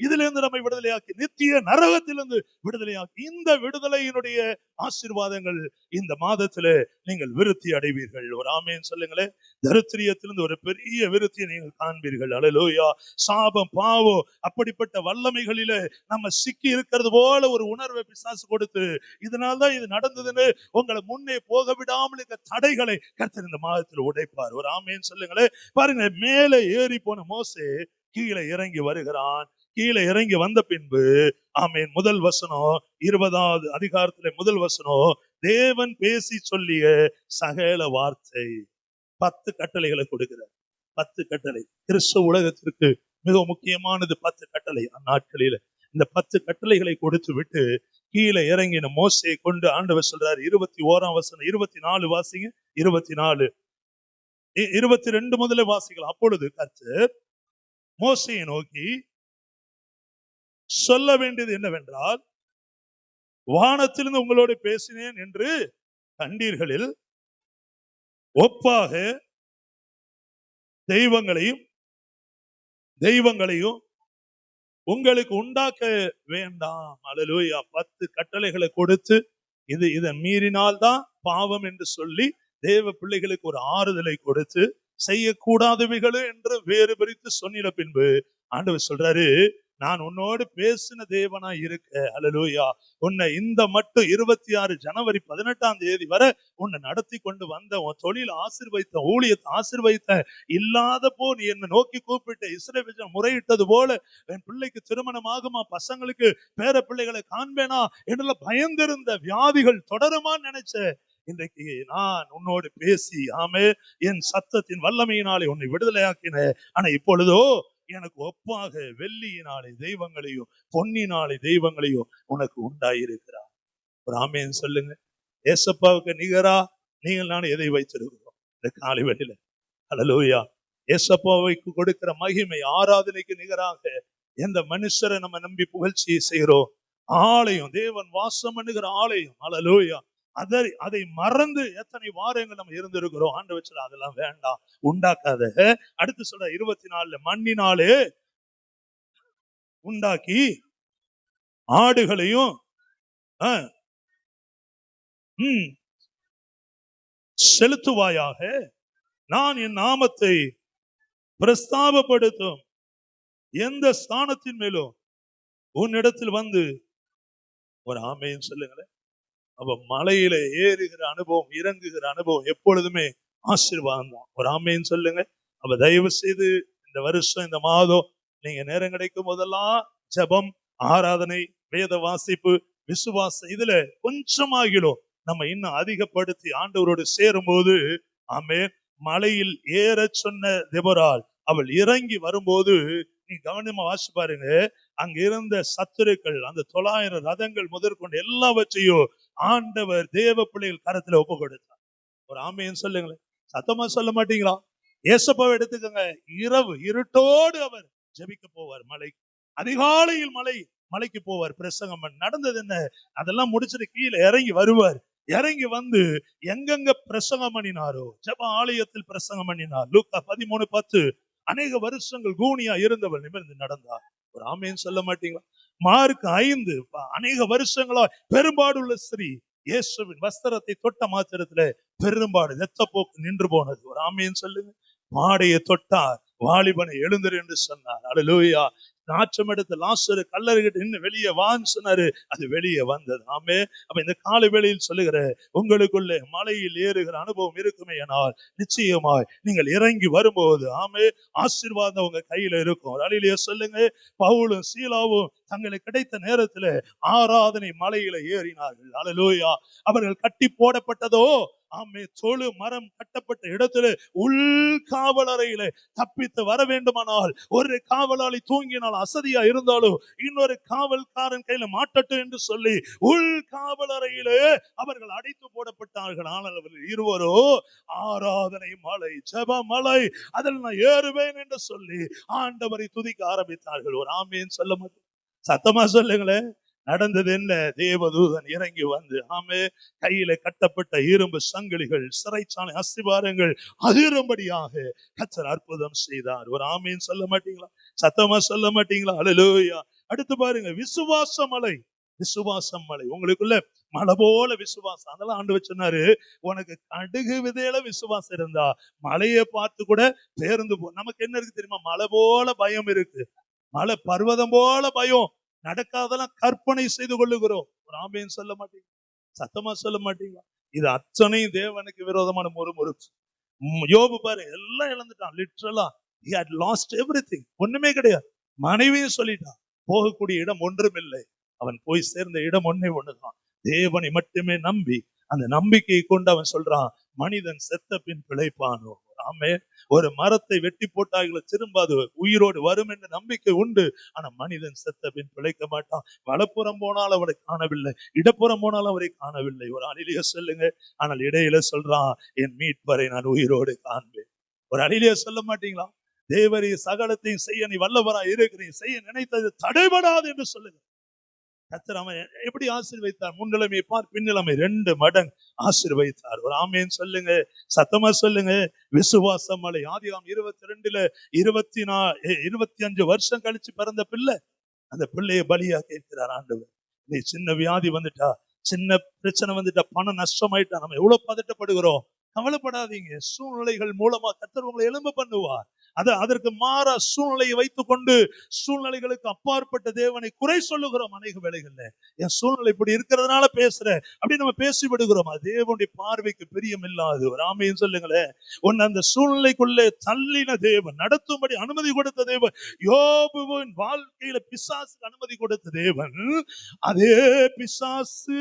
S1: இதுல இருந்து நம்மை விடுதலையாக்கி நித்திய நரகத்திலிருந்து விடுதலையாக்கி, இந்த விடுதலையினுடைய ஆசீர்வாதங்கள் இந்த மாதத்திலே நீங்கள் விருத்தி அடைவீர்கள். ஒரு ஆமேன் சொல்லுங்களேன். தரித்திரியத்திலிருந்து ஒரு பெரிய விருத்தியை நீங்கள் காண்பீர்கள். அல்லேலூயா. சாபம், பாவம், அப்படிப்பட்ட வல்லமைகளிலே நம்ம சிக்கி இருக்கிறது போல ஒரு உணர்வை பிசாசு கொடுத்து, இதனால்தான் இது நடந்ததுன்னு உங்களை முன்னே போக விடாமல் இருக்க தடைகளை கர்த்தர் இந்த மாதத்தில் உடைப்பார். ஒரு ஆமேன் சொல்லுங்களேன். பாருங்க, மேலே ஏறி போன மோசே கீழே இறங்கி வருகிறான். கீழே இறங்கி வந்த பின்பு, ஆமேன், முதல் வசனம் 20வது அதிகாரத்திலே முதல் வசனம், தேவன் பேசி சொல்லிய சகல வார்த்தை. 10 கட்டளைகளை கொடுக்கிறார். 10 கட்டளை கிறிஸ்துவ உலகத்திற்கு மிக முக்கியமானது. 10 கட்டளை அந்நாட்களில. இந்த 10 கட்டளைகளை கொடுத்து விட்டு கீழே இறங்கின மோசே கொண்டு ஆண்டவர் சொல்றாரு. 21ஆம் வசனம், 24 வாசிங்க. 24, 22 முதல்ல வாசிக்கலாம். அப்பொழுது கர்த்தர் மோசேயை நோக்கி சொல்ல வேண்டியது என்னவென்றால், வானத்திலிருந்து உங்களோடு பேசினேன் என்று கண்டீர்களில் ஒப்பாக தெய்வங்களையும் உங்களுக்கு உண்டாக்க வேண்டாம். அல்லேலூயா. 10 கட்டளைகளை கொடுத்து இதை மீறினால்தான் பாவம் என்று சொல்லி தேவ பிள்ளைகளுக்கு ஒரு ஆறுதலை கொடுத்து செய்யக்கூடாதவைகள் என்று வேறு பிரித்து சொன்னின பின்பு ஆண்டவர் சொல்றாரு, நான் உன்னோடு பேசின தேவனா இருக்க. அல்லேலூயா. உன்னை இந்த மட்டும் 26 ஜனவரி 18 வரை உன்னை நடத்தி கொண்டு வந்த, உன் தொழில் ஆசீர்வதித்த, ஊழியத்தை ஆசீர்வதித்த, இல்லாத போ நீ என்னை நோக்கி கூப்பிட்டு இஸ்ரவேல் முறையிட்டது போல என் பிள்ளைக்கு திருமணம் ஆகுமா, பசங்களுக்கு பேர பிள்ளைகளை காண்பேனா என்று பயந்திருந்த வியாதிகள் தொடருமா நினைச்ச, இன்றைக்கு நான் உன்னோடு பேசி ஆமே என் சத்தத்தின் வல்லமையினாலே உன்னை விடுதலையாக்கின. ஆனா இப்பொழுதோ எனக்கு ஒப்பாக வெள்ளியினாலே தெய்வங்களையும் பொன்னினாலே தெய்வங்களையும் உனக்கு உண்டாயிருக்கிறார். ஒரு ஆமேன் சொல்லுங்க. ஏசப்பாவுக்கு நிகரா நீங்கள் நான் எதை வைத்திருக்கிறோம் இந்த காலை வேளையில? அல்லேலூயா. ஏசப்பாவுக்கு கொடுக்கிற மகிமை ஆராதனைக்கு நிகராக எந்த மனுஷரை நம்ம நம்பி புகழ்ச்சியை செய்கிறோம்? ஆலயம், தேவன் வாசம் பண்ணுகிற ஆலயம். அல்லேலூயா. அதை மறந்து எத்தனை வாரங்கள் நம்ம இருந்திருக்கிறோம். ஆண்டவர் சொல்ல அதெல்லாம் வேண்டாம், உண்டாக்காத. அடுத்து சொல்ற 24 மண்ணினாலே உண்டாக்கி ஆடுகளையும் செலுத்துவாயாக, நான் என் நாமத்தை பிரஸ்தாபப்படுத்தும் எந்த ஸ்தானத்தின் மேலும் உன்னிடத்தில் வந்து ஒரு ஆமேன்னு சொல்லுங்களேன். அப்ப மலையில ஏறுகிற அனுபவம், இறங்குகிற அனுபவம் எப்பொழுதுமே ஆசீர்வாதம் தான். ஒரு ஆமேன்னு சொல்லுங்க. அப்ப தயவு செய்து இந்த வருஷம், இந்த மாதம் நீங்க நேரம் கிடைக்கும் போதெல்லாம் ஜெபம், ஆராதனை, வேத வாசிப்பு, விசுவாசம், இதுல கொஞ்சமாகிலும் நம்ம இன்னும் அதிகப்படுத்தி ஆண்டவரோடு சேரும் போது ஆமென். மலையில் ஏற சொன்ன தெபொராள் அவள் இறங்கி வரும்போது நீ கவனமா வாசி பாருங்க. அங்க இருந்த சத்துருக்கள், அந்த 900 ரதங்கள் முதற்கொண்டு எல்லாவற்றையும் ஆண்டவர் தேவ பிள்ளைகள் கரத்துல ஒப்பு கொடுத்தார். ஒரு ஆமேன்னு சொல்லுங்களேன். சத்தமா சொல்ல மாட்டீங்களா? ஏசப்பாவை எடுத்துக்கங்க. இரவு இருட்டோடு அவர் ஜெபிக்க போவார். மலை அதிகாலையில் மலைக்கு போவார். பிரசங்கம் நடந்தது என்ன? அதெல்லாம் முடிச்சுட்டு கீழே இறங்கி வருவார். இறங்கி வந்து எங்கெங்க பிரசங்கம் பண்ணினாரோ, ஜெப ஆலயத்தில் பிரசங்கம் பண்ணினார். லூக்கா 13:10. அநேக வருஷங்கள் கூனியா இருந்தவர் நிமிர்ந்து நடந்தார். ஒரு ஆமேன்னு சொல்ல மாட்டீங்களா? மார்க் 5 அநேக வருஷங்களா பெரும்பாடுள்ள ஸ்திரீ இயேசுவின் வஸ்திரத்தை தொட்ட மாத்திரத்துல பெரும்பாடு இரத்தப்போக்கு நின்று போனது. ஒரு ஆமேன்னு சொல்லுங்க. மாடையை தொட்டார், வாலிபனை எழுந்திரு என்று சொன்னார். அல்லேலூயா. நாற்றம் எடுத்த லாசரு கல்லறைகிட்ட நின்று வெளியே வான்னு சொன்னாரு, அது வெளியே வந்தது. ஆமே. அப்ப இந்த காலை வேளையில் சொல்லுகிற உங்களுக்குள்ளே மலையில் ஏறுகிற அனுபவம் இருக்குமே ஆனால் நிச்சயமாய் நீங்கள் இறங்கி வரும்போது ஆமே ஆசீர்வாதம் உங்க கையில இருக்கும். அல்லேலூயா சொல்லுங்க. பவுலும் சீலாவும் தங்களுக்கு கிடைத்த நேரத்துல ஆராதனை மலையில ஏறினார்கள். அல்லேலூயா. அவர்கள் கட்டி போடப்பட்டதோ ஆமே தொழு மரம் கட்டப்பட்ட இடத்துல உள் காவலறையில தப்பித்து வர வேண்டுமானால், ஒரு காவலாளி தூங்கினால் அசதியா இருந்தாலும் இன்னொரு காவல்காரன் கையில மாட்டட்டும் என்று சொல்லி உள் காவலறையிலே அவர்கள் அடைத்து போடப்பட்டார்கள். ஆனால் அவர்கள் இருவரோ ஆராதனை மலை, ஜெப மலை, அதில் நான் ஏறுவேன் என்று சொல்லி ஆண்டவரை துதிக்க ஆரம்பித்தார்கள். ஒரு ஆமேன்னு சொல்ல மாட்டேன். சத்தமா சொல்லுங்களேன். நடந்தது என்ன? தேவதூதன் இறங்கி வந்து ஆமே கையில கட்டப்பட்ட இரும்பு சங்கிலிகள், சிறைச்சாலை அஸ்திபாரங்கள் அதிரும்படியாக கர்த்தர் அற்புதம் செய்தார். ஒரு ஆமேன்னு சொல்ல மாட்டீங்களா? சத்தமா சொல்ல மாட்டீங்களா? அல்லேலூயா. அடுத்து பாருங்க, விசுவாச மலை. விசுவாசம் மலை உங்களுக்குள்ள மலை போல விசுவாசம். அதெல்லாம் ஆண்டவர் சொன்னாரு, உனக்கு கடுகு விதையில விசுவாசம் இருந்தா மலையை பார்த்து கூட பேருந்து நமக்கு என்ன இருக்கு தெரியுமா? மலை போல பயம் இருக்கு. மலை பர்வதம் போல பயம். நடக்காதெல்லாம் கற்பனை செய்து கொள்ளுகிறோம். ஒரு ஆமேன்னு சொல்ல மாட்டீங்க? சத்தமா சொல்ல மாட்டீங்களா? இது அத்தனையும் தேவனுக்கு விரோதமான முறுமுறுப்பு. யோபு பாரு, எல்லாம் இழந்துட்டான். லிட்டரலா he had lost everything. ஒண்ணுமே கிடையாது. மனைவியும் சொல்லிட்டான், போகக்கூடிய இடம் ஒன்றும் இல்லை. அவன் போய் சேர்ந்த இடம் ஒண்ணுதான், தேவனை மட்டுமே நம்பி. அந்த நம்பிக்கையை கொண்டு அவன் சொல்றான், மனிதன் செத்த பின் பிழைப்பானோ. ஆமே. ஒரு மரத்தை வெட்டி போட்டார்கள திரும்ப அது உயிரோடு வரும் என்ற நம்பிக்கை உண்டு. ஆனா மனிதன் செத்த பின் பிழைக்க மாட்டான். வலப்புறம் போனால் அவரை காணவில்லை, இடப்புறம் போனால் அவரை காணவில்லை. ஒரு அழிலிய சொல்லுங்க. ஆனால் இடையில சொல்றான், என் மீட்பரை நான் உயிரோடு காண்பேன். ஒரு அழிலிய சொல்ல மாட்டீங்களா? தேவரி சகலத்தையும் செய்ய நீ வல்லவராய் இருக்கிறீர், செய்ய நினைத்தது தடைபடாது என்று சொல்லுங்க. கர்த்தர் அவன் எப்படி ஆசீர்வதித்தார்? முன்னிலைமை பார் பின்னிலைமை 2 மடங்கு ஆசீர்வதித்தார். ஒரு ஆமேன்னு சொல்லுங்க. சத்தமா சொல்லுங்க. விசுவாசம் மலை. ஆதியாகமம் 22 25 வருஷம் கழிச்சு பிறந்த பிள்ளை, அந்த பிள்ளையை பலியா கேட்கிறார் ஆண்டவர். நீ சின்ன வியாதி வந்துட்டா, சின்ன பிரச்சனை வந்துட்டா, பணம் நஷ்டமாயிட்டா, நம்ம எவ்வளவு பதட்டப்படுகிறோம். கவலைப்படாதீங்க. சூழ்நிலைகள் மூலமா கர்த்தர் உங்களை எழும்ப பண்ணுவார். அதற்கு மாறா சூழ்நிலையை வைத்துக் கொண்டு சூழ்நிலைகளுக்கு அப்பாற்பட்ட தேவனை குறை சொல்லுகிறோம். அநேக வேளைகள்ல என் சூழ்நிலை இப்படி இருக்கிறதுனால பேசுறேன் அப்படி நம்ம பேசி விடுகிறோம். அது தேவனுடைய பார்வைக்கு பிரியம் இல்லாது. ஒரு ஆமைன்னு சொல்லுங்களேன். உன்னை அந்த சூழ்நிலைக்குள்ளே தள்ளின தேவன், நடத்தும்படி அனுமதி கொடுத்த தேவன், யோபுவின் வாழ்க்கையில பிசாசுக்கு அனுமதி கொடுத்த தேவன், அதே பிசாசு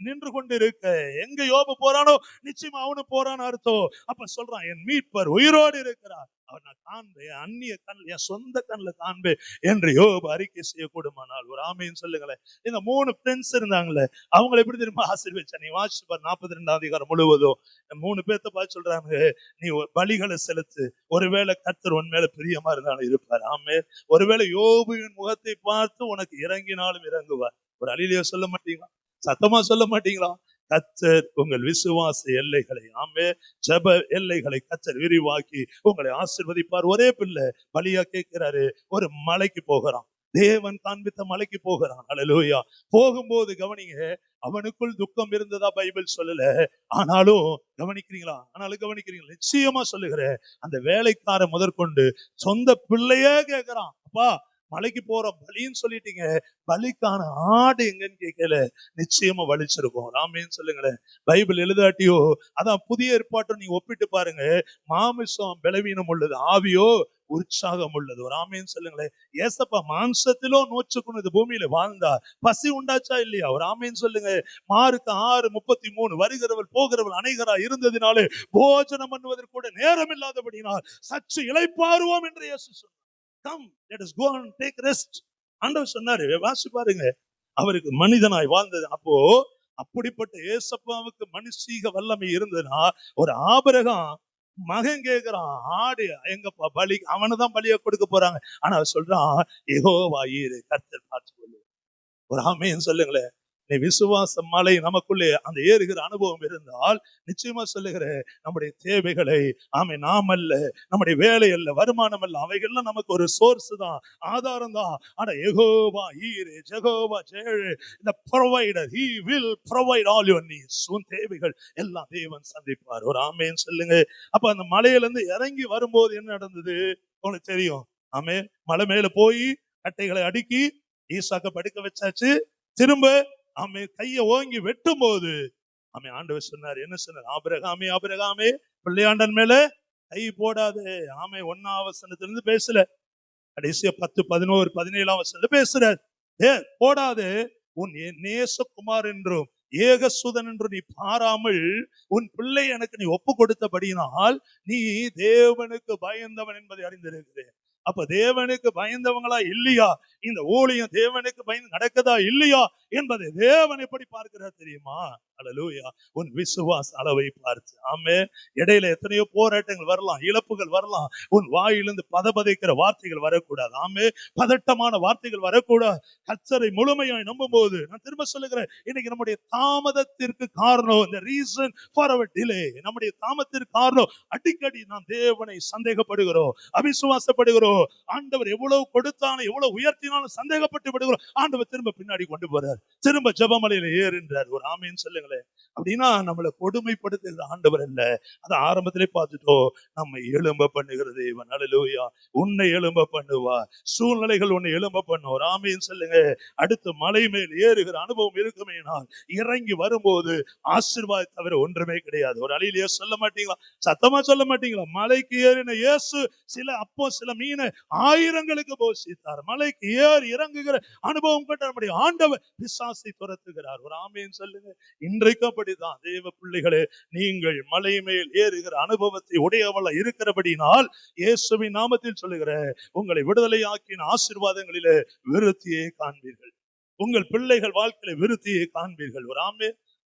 S1: நின்று கொண்டிருக்க எங்க யோபு போறானோ நிச்சயமா அவனு போறான்னு அர்த்தம். அப்ப சொல்றான், என் மீட்பர் உயிரோடு இருக்கிறார், அவர் நான் காண்பேன், அந்நிய கண் என் சொந்த கண்ணில் காண்பேன் என்று யோபு அறிக்கை செய்யக்கூடுமானால். ஒரு ஆமைன்னு சொல்லுங்களேன். இந்த 3 ஃப்ரெண்ட்ஸ் இருந்தாங்களே, அவங்களை எப்படி தெரியுமா ஆசீர்வதிச்சா? நீ வாசிச்சு பாரு 42 அதிகாரம் முழுவதும் 3 பேர்த்த பார்த்து சொல்றாங்க, நீ பலிகளை செலுத்து, ஒருவேளை கர்த்தர் உன் மேல பிரியமா இருந்தாலும் இருப்பார். ஆமே. ஒருவேளை யோபுவின் முகத்தை பார்த்து உனக்கு இறங்கினாலும் இறங்குவார். ஒரு அலிலியா சொல்ல மாட்டீங்களா? சத்தமா சொல்ல மாட்டீங்களா? கர்த்தர் உங்கள் விசுவாச எல்லைகளை, ஆமே, ஜெப எல்லைகளை கர்த்தர் விரிவாக்கி உங்களை ஆசீர்வதிப்பார். ஒரே பிள்ளை பலியா கேட்கிறாரு, ஒரு மலைக்கு போகிறான், தேவன் காண்பித்த மலைக்கு போகிறான். அல்லேலூயா. போகும்போது கவனிங்க, அவனுக்குள் துக்கம் இருந்ததா பைபிள் சொல்லல. ஆனாலும் கவனிக்கிறீங்களா? நிச்சயமா சொல்லுகிறேன், அந்த வேலைக்கார முதற்கொண்டு சொந்த பிள்ளையே கேட்கிறான், அப்பா மலைக்கு போறோம், பலின்னு சொல்லிட்டீங்க, பலிக்கான ஆடு எங்கன்னு கேட்கல, நிச்சயமா வலிச்சிருக்கும். ஆமேன்னு சொல்லுங்களேன். பைபிள் எழுதாட்டியோ, அதான் புதிய ஏற்பாட்டை நீங்க ஒப்பிட்டு பாருங்க. மாமிசம் பலவீனம் உள்ளது, ஆவியோ உற்சாகம் உள்ளது. ஒரு ஆமேன்னு சொல்லுங்களேன். ஏசப்பா மாம்சத்திலோ நூற்றுக்குன்னு இந்த பூமியில வாழ்ந்தா, பசி உண்டாச்சா இல்லையா? ஒரு ஆமேன்னு சொல்லுங்க. மார்க்கு 6:33, வருகிறவள் போகிறவள் அநேகரா இருந்ததினாலே போஜனம் பண்ணுவதற்கு கூட நேரம் இல்லாதபடினால் சற்று இளைப்பாறுவோம் என்று இயேசு சொன்னார். Come, let us go and take rest. ஆண்டவர் சொன்னாரு, வாசி பாருங்க. அவருக்கு மனிதனாய் வாழ்ந்தது. அப்போ அப்படிப்பட்ட ஏசப்பாவுக்கு மனுஷீக வல்லமை இருந்ததுன்னா, ஒரு ஆபிரகாம் மகன் கேட்கிறான், ஆடு எங்கப்பா பலி, அவனுதான் பலியை கொடுக்க போறாங்க. ஆனா அவர் சொல்றான், யெகோவா ஈரே, கர்த்தர் பார்த்துக்கொள்ளும். ஒரு ஆமென் சொல்லுங்களேன். நீ விசுவாச மலை நமக்குள்ளே அந்த ஏறுகிற அனுபவம் இருந்தால், நிச்சயமா சொல்லுகிறேன், நம்முடைய தேவைகளை, ஆமே, நாம் அல்ல, நம்முடைய வேலை அல்ல, வருமானம் அல்ல, அவைகள்லாம் நமக்கு ஒரு சோர்ஸ் தான், ஆதாரம் தான். ஆனா யெகோவா ஈரே, Jehovah ஜெயரே, the provider, he will provide all your needs. உன் தேவைகள் எல்லாம் தேவன் சந்திப்பார். ஒரு ஆமென் சொல்லுங்க. அப்ப அந்த மலையில இருந்து இறங்கி வரும்போது என்ன நடந்தது உங்களுக்கு தெரியும். ஆமே. மலை மேல போய் கட்டைகளை அடுக்கி ஈசாக்க படுக்க வச்சாச்சு. திரும்ப ஆமே கையை ஓங்கி வெட்டும் போது, ஆமே, ஆண்டவர் சொன்னார், என்ன சொன்னார்? ஆபிரகாமே, ஆபிரகாமே, பிள்ளையாண்டன் மேல கை போடாதே. ஆமே, 1ஆம் வசனத்திலிருந்து பேசல, கடைசியா 10, 11, 17ஆம் வசனத்துல பேசுறார். போடாதே, உன் நேசகுமார் என்றும் ஏகசுதன் என்று நீ பாராமல் உன் பிள்ளை எனக்கு நீ ஒப்பு கொடுத்தபடியினால் நீ தேவனுக்கு பயந்தவன் என்பதை அறிந்திருக்கிறேன். அப்ப தேவனுக்கு பயந்தவங்களா இல்லையா, இந்த ஊழியம் தேவனுக்கு பயந்து நடக்குதா இல்லையா என்பதை தேவன் எப்படி பார்க்கிறார் தெரியுமா? அல்லேலூயா. உன் விசுவாச அளவை பார்த்து. ஆமே. இடையில எத்தனையோ போராட்டங்கள் வரலாம், இழப்புகள் வரலாம். உன் வாயிலிருந்து பதபதைக்கிற வார்த்தைகள் வரக்கூடாது. ஆமே. பதட்டமான வார்த்தைகள் வரக்கூடாது. கர்த்தரை முழுமையாய் நம்பும் போது, நான் திரும்ப சொல்லுகிறேன், இன்னைக்கு நம்முடைய தாமதத்திற்கு காரணம், இந்த ரீசன் ஃபார் அவர் டிலே, நம்முடைய தாமதத்திற்கு காரணம், அடிக்கடி நாம் தேவனை சந்தேகப்படுகிறோம், அவிசுவாசப்படுகிறோம். ஆண்டவர் எவ்வளவு கொடுத்தாலும் எவ்வளவு உயர்த்தினாலும் சந்தேகப்பட்டு விடுகிறோம். ஆண்டவர் திரும்ப பின்னாடி கொண்டு போறார், திரும்ப ஜெபமலையில ஏறுன்றார். ஒரு ஆமேன்னு சொல்லுங்களேன். அப்படின்னா நம்மளை கொடுமைப்படுத்துகிற ஆண்டவர் அல்ல. அதை ஆரம்பத்திலே பார்த்துட்டோம். நம்மை எழும்ப பண்ணுகிற தேவன். அல்லேலூயா. உன்னை எழும்ப பண்ணுவார், சூழ்நிலைகள் உன்னை எழும்ப பண்ணுவார். ஆமேன்னு சொல்லுங்க. அடுத்து மலை மேல் ஏறுகிற அனுபவம் இருக்குமேனால், இறங்கி வரும்போது ஆசீர்வாதம் தவிர ஒன்றுமே கிடையாது. ஒரு அலையிலேயே சொல்ல மாட்டீங்களா? சத்தமா சொல்ல மாட்டீங்களா? மலைக்கு ஏறின இயேசு சில மீனை ஆயிரங்களுக்கு போஷித்தார். மலைக்கு ஏறி இறங்குகிற அனுபவம் கொண்ட நம்முடைய ஆண்டவர் பிசாசை துரத்துகிறார். ஒரு ஆமேன் சொல்லுங்க. இன்றைக்கு அப்படிதான் தேவ பிள்ளைகளே, நீங்கள் மலை மேல் ஏறுகிற அனுபவத்தை உடையவள இருக்கிறபடினால் இயேசுவின் நாமத்தில் சொல்லுகிற, உங்களை விடுதலையாக்கின ஆசீர்வாதங்களிலே விருத்தியை காண்பீர்கள். உங்கள் பிள்ளைகள் வாழ்க்கையில விருத்தியை காண்பீர்கள்.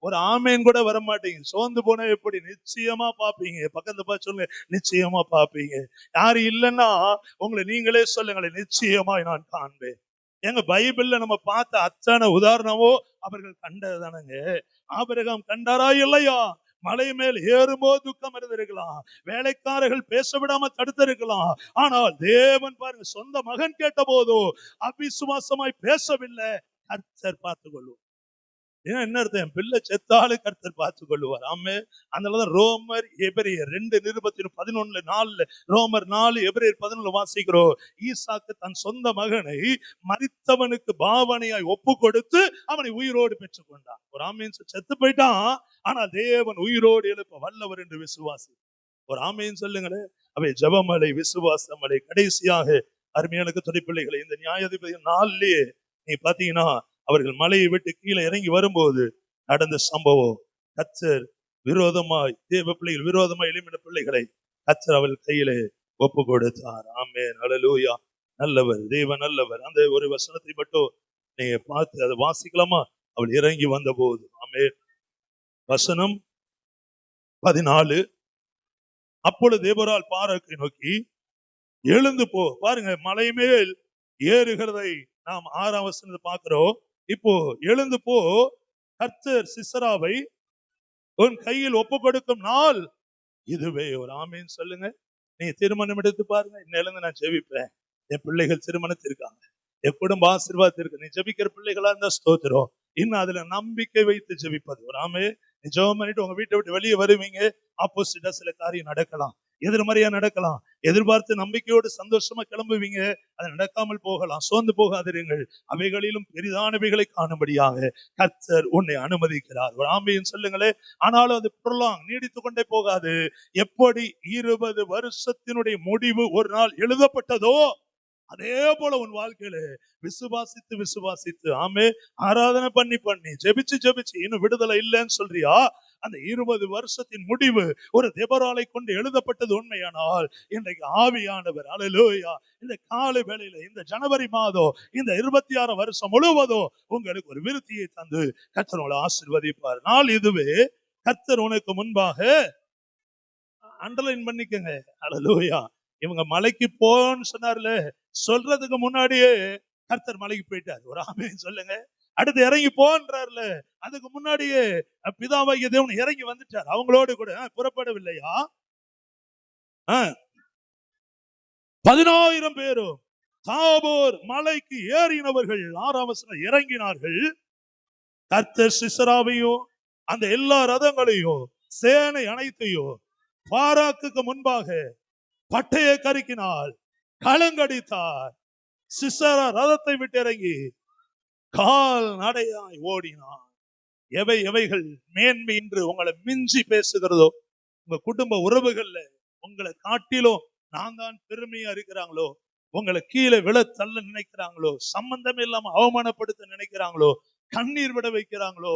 S1: ஒரு ஆமேன் கூட வர மாட்டீங்க. சோர்ந்து போன எப்படி? நிச்சயமா பாப்பீங்க. பக்கத்துல பார்த்து சொல்லுங்க, நிச்சயமா பாப்பீங்க. யாரு இல்லைன்னா உங்களை நீங்களே சொல்லுங்களேன், நிச்சயமா நான் காண்பேன். எங்க பைபிள்ல நம்ம பார்த்த அத்தனை உதாரணமோ அவர்கள் கண்டதானங்க. ஆபிரகாம் கண்டாரா இல்லையா? மலை மேல் ஏறும்போது துக்கம் இருந்திருக்கலாம், வேலைக்காரர்கள் பேச விடாம தடுத்திருக்கலாம். ஆனால் தேவன் பாருங்க, சொந்த மகன் கேட்ட போதோ அவிசுவாசமாய் பேசவில்லை. கர்த்தர் பார்த்துக் கொள்ளும். ஏன்னா என்ன அர்த்தம்? என் பிள்ளை செத்தாலும் கர்த்தர் பார்த்துக் கொள்ளுவார். ஆமே. அதனாலதான் ரோமர் எபிரேயர் 2:11 ரோமர் 4 எபிரேயர் 11 வாசிக்கிறோம். ஈசாக்கு தன் சொந்த மகனை மரித்தவனுக்கு பாவனையாய் ஒப்பு கொடுத்து அவனை உயிரோடு பெற்றுக் கொண்டான். ஒரு ஆமீன். செத்து போயிட்டான், ஆனால் தேவன் உயிரோடு எழுப்ப வல்லவர் என்று விசுவாசி. ஒரு ஆமீன் சொல்லுங்களேன். அவை ஜெபமலை, விசுவாசமலை. கடைசியாக அருமையானுக்கு துணைப்பிள்ளைகளை, இந்த நியாயாதிபதி நாளிலேயே நீ பாத்தீங்கன்னா அவர்கள் மலையை விட்டு கீழே இறங்கி வரும்போது நடந்த சம்பவம், கர்த்தர் விரோதமாய் தேவ பிள்ளைகள் விரோதமாய் எழும்பின பிள்ளைகளை கர்த்தர் அவள் கையிலே ஒப்பு கொடுத்தார். ஆமென், அல்லேலூயா. நல்லவர், தேவன் நல்லவர். அந்த ஒரு வசனத்தை மட்டும் நீங்க பார்த்து அதை வாசிக்கலாமா? அவள் இறங்கி வந்த போது. ஆமென். வசனம் 14. அப்பொழுது தேவரால் பாராக்கை நோக்கி, எழுந்து போ. பாருங்க, மலை மேல் ஏறுகிறதை நாம் 6ஆம் வசனத்தை பார்க்கிறோம். இப்போ எழுந்து போ, கர்த்தர் சிசராவை உன் கையில் ஒப்பு கொடுக்கும் நாள் இதுவே. ஒரு ஆமீன் சொல்லுங்க. நீ திருமணம் எடுத்து பாருங்க. இன்னிலிருந்து நான் ஜெபிப்பேன். என் பிள்ளைகள் திருமணத்திற்காக, என் குடும்ப ஆசீர்வாதத்திற்கு. நீ ஜெபிக்கிற பிள்ளைகளா இருந்தா ஸ்தோத்திரம். இன்னும் அதுல நம்பிக்கை வைத்து ஜெபிப்பது. ஒரு ஆமே. நீ ஜெபம் பண்ணிட்டு உங்க வீட்டை விட்டு வெளியே வருவீங்க, ஆப்போசிட்டா சில காரியம் நடக்கலாம், எதிர்மறையா நடக்கலாம். எதிர்பார்த்து நம்பிக்கையோடு சந்தோஷமா கிளம்புவீங்க, அது நடக்காமல் போகலாம். சோர்ந்து போகாதிருங்கள். அவைகளிலும் பெரிதானவைகளை காணும்படியாக கர்த்தர் உன்னை அனுமதிக்கிறார். ஒரு ஆமீன் சொல்லுங்களே. ஆனாலும் அது புரளாங் நீடித்து கொண்டே போகாது. எப்படி 20 வருஷத்தினுடைய முடிவு ஒரு நாள் எழுதப்பட்டதோ, அதே போல உன் வாழ்க்கையில விசுவாசித்து விசுவாசித்து, ஆமே, ஆராதனை பண்ணி பண்ணி ஜெபிச்சு ஜெபிச்சு இன்னும் விடுதலை இல்லைன்னு சொல்றியா? அந்த 20 வருஷத்தின் முடிவு ஒரு தெபொராளை கொண்டு எழுதப்பட்டது உண்மையானால், இன்றைக்கு ஆவியானவர் அல்லேலூயா இந்த காலை வேளையில, இந்த ஜனவரி மாதம், இந்த 26 வருஷம் முழுவதும் உங்களுக்கு ஒரு விருத்தியை தந்து கர்த்தர் உங்களை ஆசீர்வதிப்பார். நாள் இதுவே. கர்த்தர் உனக்கு முன்பாக, அண்டர்லைன் பண்ணிக்கங்க, அல்லேலூயா. இவங்க மலைக்கு போன்னு சொன்னார்ல, சொல்றதுக்கு முன்னாடியே கர்த்தர் மலைக்கு போயிட்டார். ஒரு ஆமென் சொல்லுங்க. அடுத்து இறங்கி போன்றார்ல, அதுக்கு முன்னாடியே பிதாவாகிய தேவன் இறங்கி வந்துட்டார். அவங்களோடு கூட புறப்படவில்லையா? 10,000 பேரும் தாபோர் மலைக்கு ஏறினவர்கள் 6ஆம் வசனம் இறங்கினார்கள். கர்த்தர் சிசராவையும் அந்த எல்லா ரதங்களையும் சேனை அனைத்தையும் பாராக்குக்கு முன்பாக பட்டையை கருக்கினால், களங்கடித்தார். சிசரா ரதத்தை விட்டு இறங்கி கால் நடையாய் ஓடினார். எவைகள் மேன்மை என்று உங்களை மிஞ்சி பேசுகிறதோ, உங்க குடும்ப உறவுகள்ல உங்களை காட்டிலும் நான் தான் பெருமையா இருக்கிறாங்களோ, உங்களை கீழே விழ தள்ள நினைக்கிறாங்களோ, சம்பந்தம் இல்லாம அவமானப்படுத்த நினைக்கிறாங்களோ, கண்ணீர் விட வைக்கிறாங்களோ,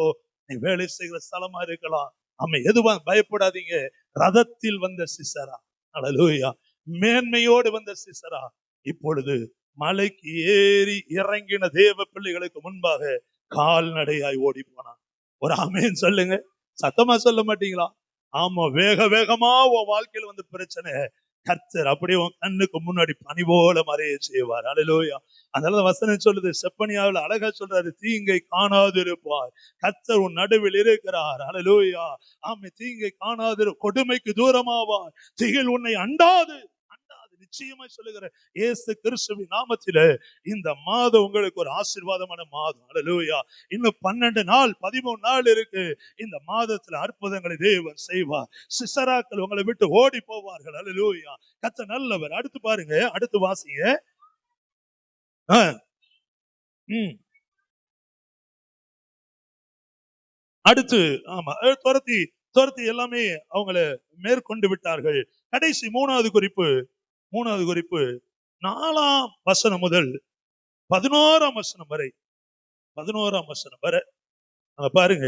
S1: நீ வேலை செய்கிற ஸ்தலமா இருக்கலாம். ஆமா, எதுவா பயப்படாதீங்க. ரதத்தில் வந்த சிசரா, அல்லேலூயா, மேன்மையோடு வந்த சிசரா இப்பொழுது மலைக்கு ஏறி இறங்கின தேவ பிள்ளைகளுக்கு முன்பாக கால்நடையாய் ஓடி போனான். ஒரு ஆமேன் சொல்லுங்க. சத்தமா சொல்ல மாட்டீங்களா? ஆமா, வேக வேகமா உன் வாழ்க்கையில வந்து பிரச்சனை, கர்த்தர் அப்படியே உன் கண்ணுக்கு முன்னாடி பனி போல மறைய செய்வார். அல்லேலூயா. அதனால வசனம் சொல்லுது, செப்பனியாவில் அழகா சொல்றாரு, தீங்கை காணாது இருப்பார், கர்த்தர் உன் நடுவில் இருக்கிறார். அல்லேலூயா. ஆமே, தீங்கை காணாது, கொடுமைக்கு தூரமாவார், திகில் உன்னை அண்டாது. நிச்சயமா சொல்லுகிற இயேசு கிறிஸ்துவின் நாமத்திலே இந்த மாதம் உங்களுக்கு ஒரு ஆசீர்வாதமான மாதம். அல்லேலூயா. இன்னும் 12 நாள் 13 நாள் இருக்கு. இந்த மாதத்துல அற்புதங்களை தேவன் செய்வார். சிசராக்கள் உங்களை விட்டு ஓடி போவார்கள். அல்லேலூயா. கர்த்தர் நல்லவர். அடுத்து பாருங்க, அடுத்து வாசிங்க. அடுத்து ஆமா, துரத்தி எல்லாமே அவங்களை மேற்கொண்டு விட்டார்கள். கடைசி 3வது குறிப்பு 4ஆம் வசனம் முதல் 11ஆம் வசனம் வரை, 11ஆம் வசனம் வரை பாருங்க.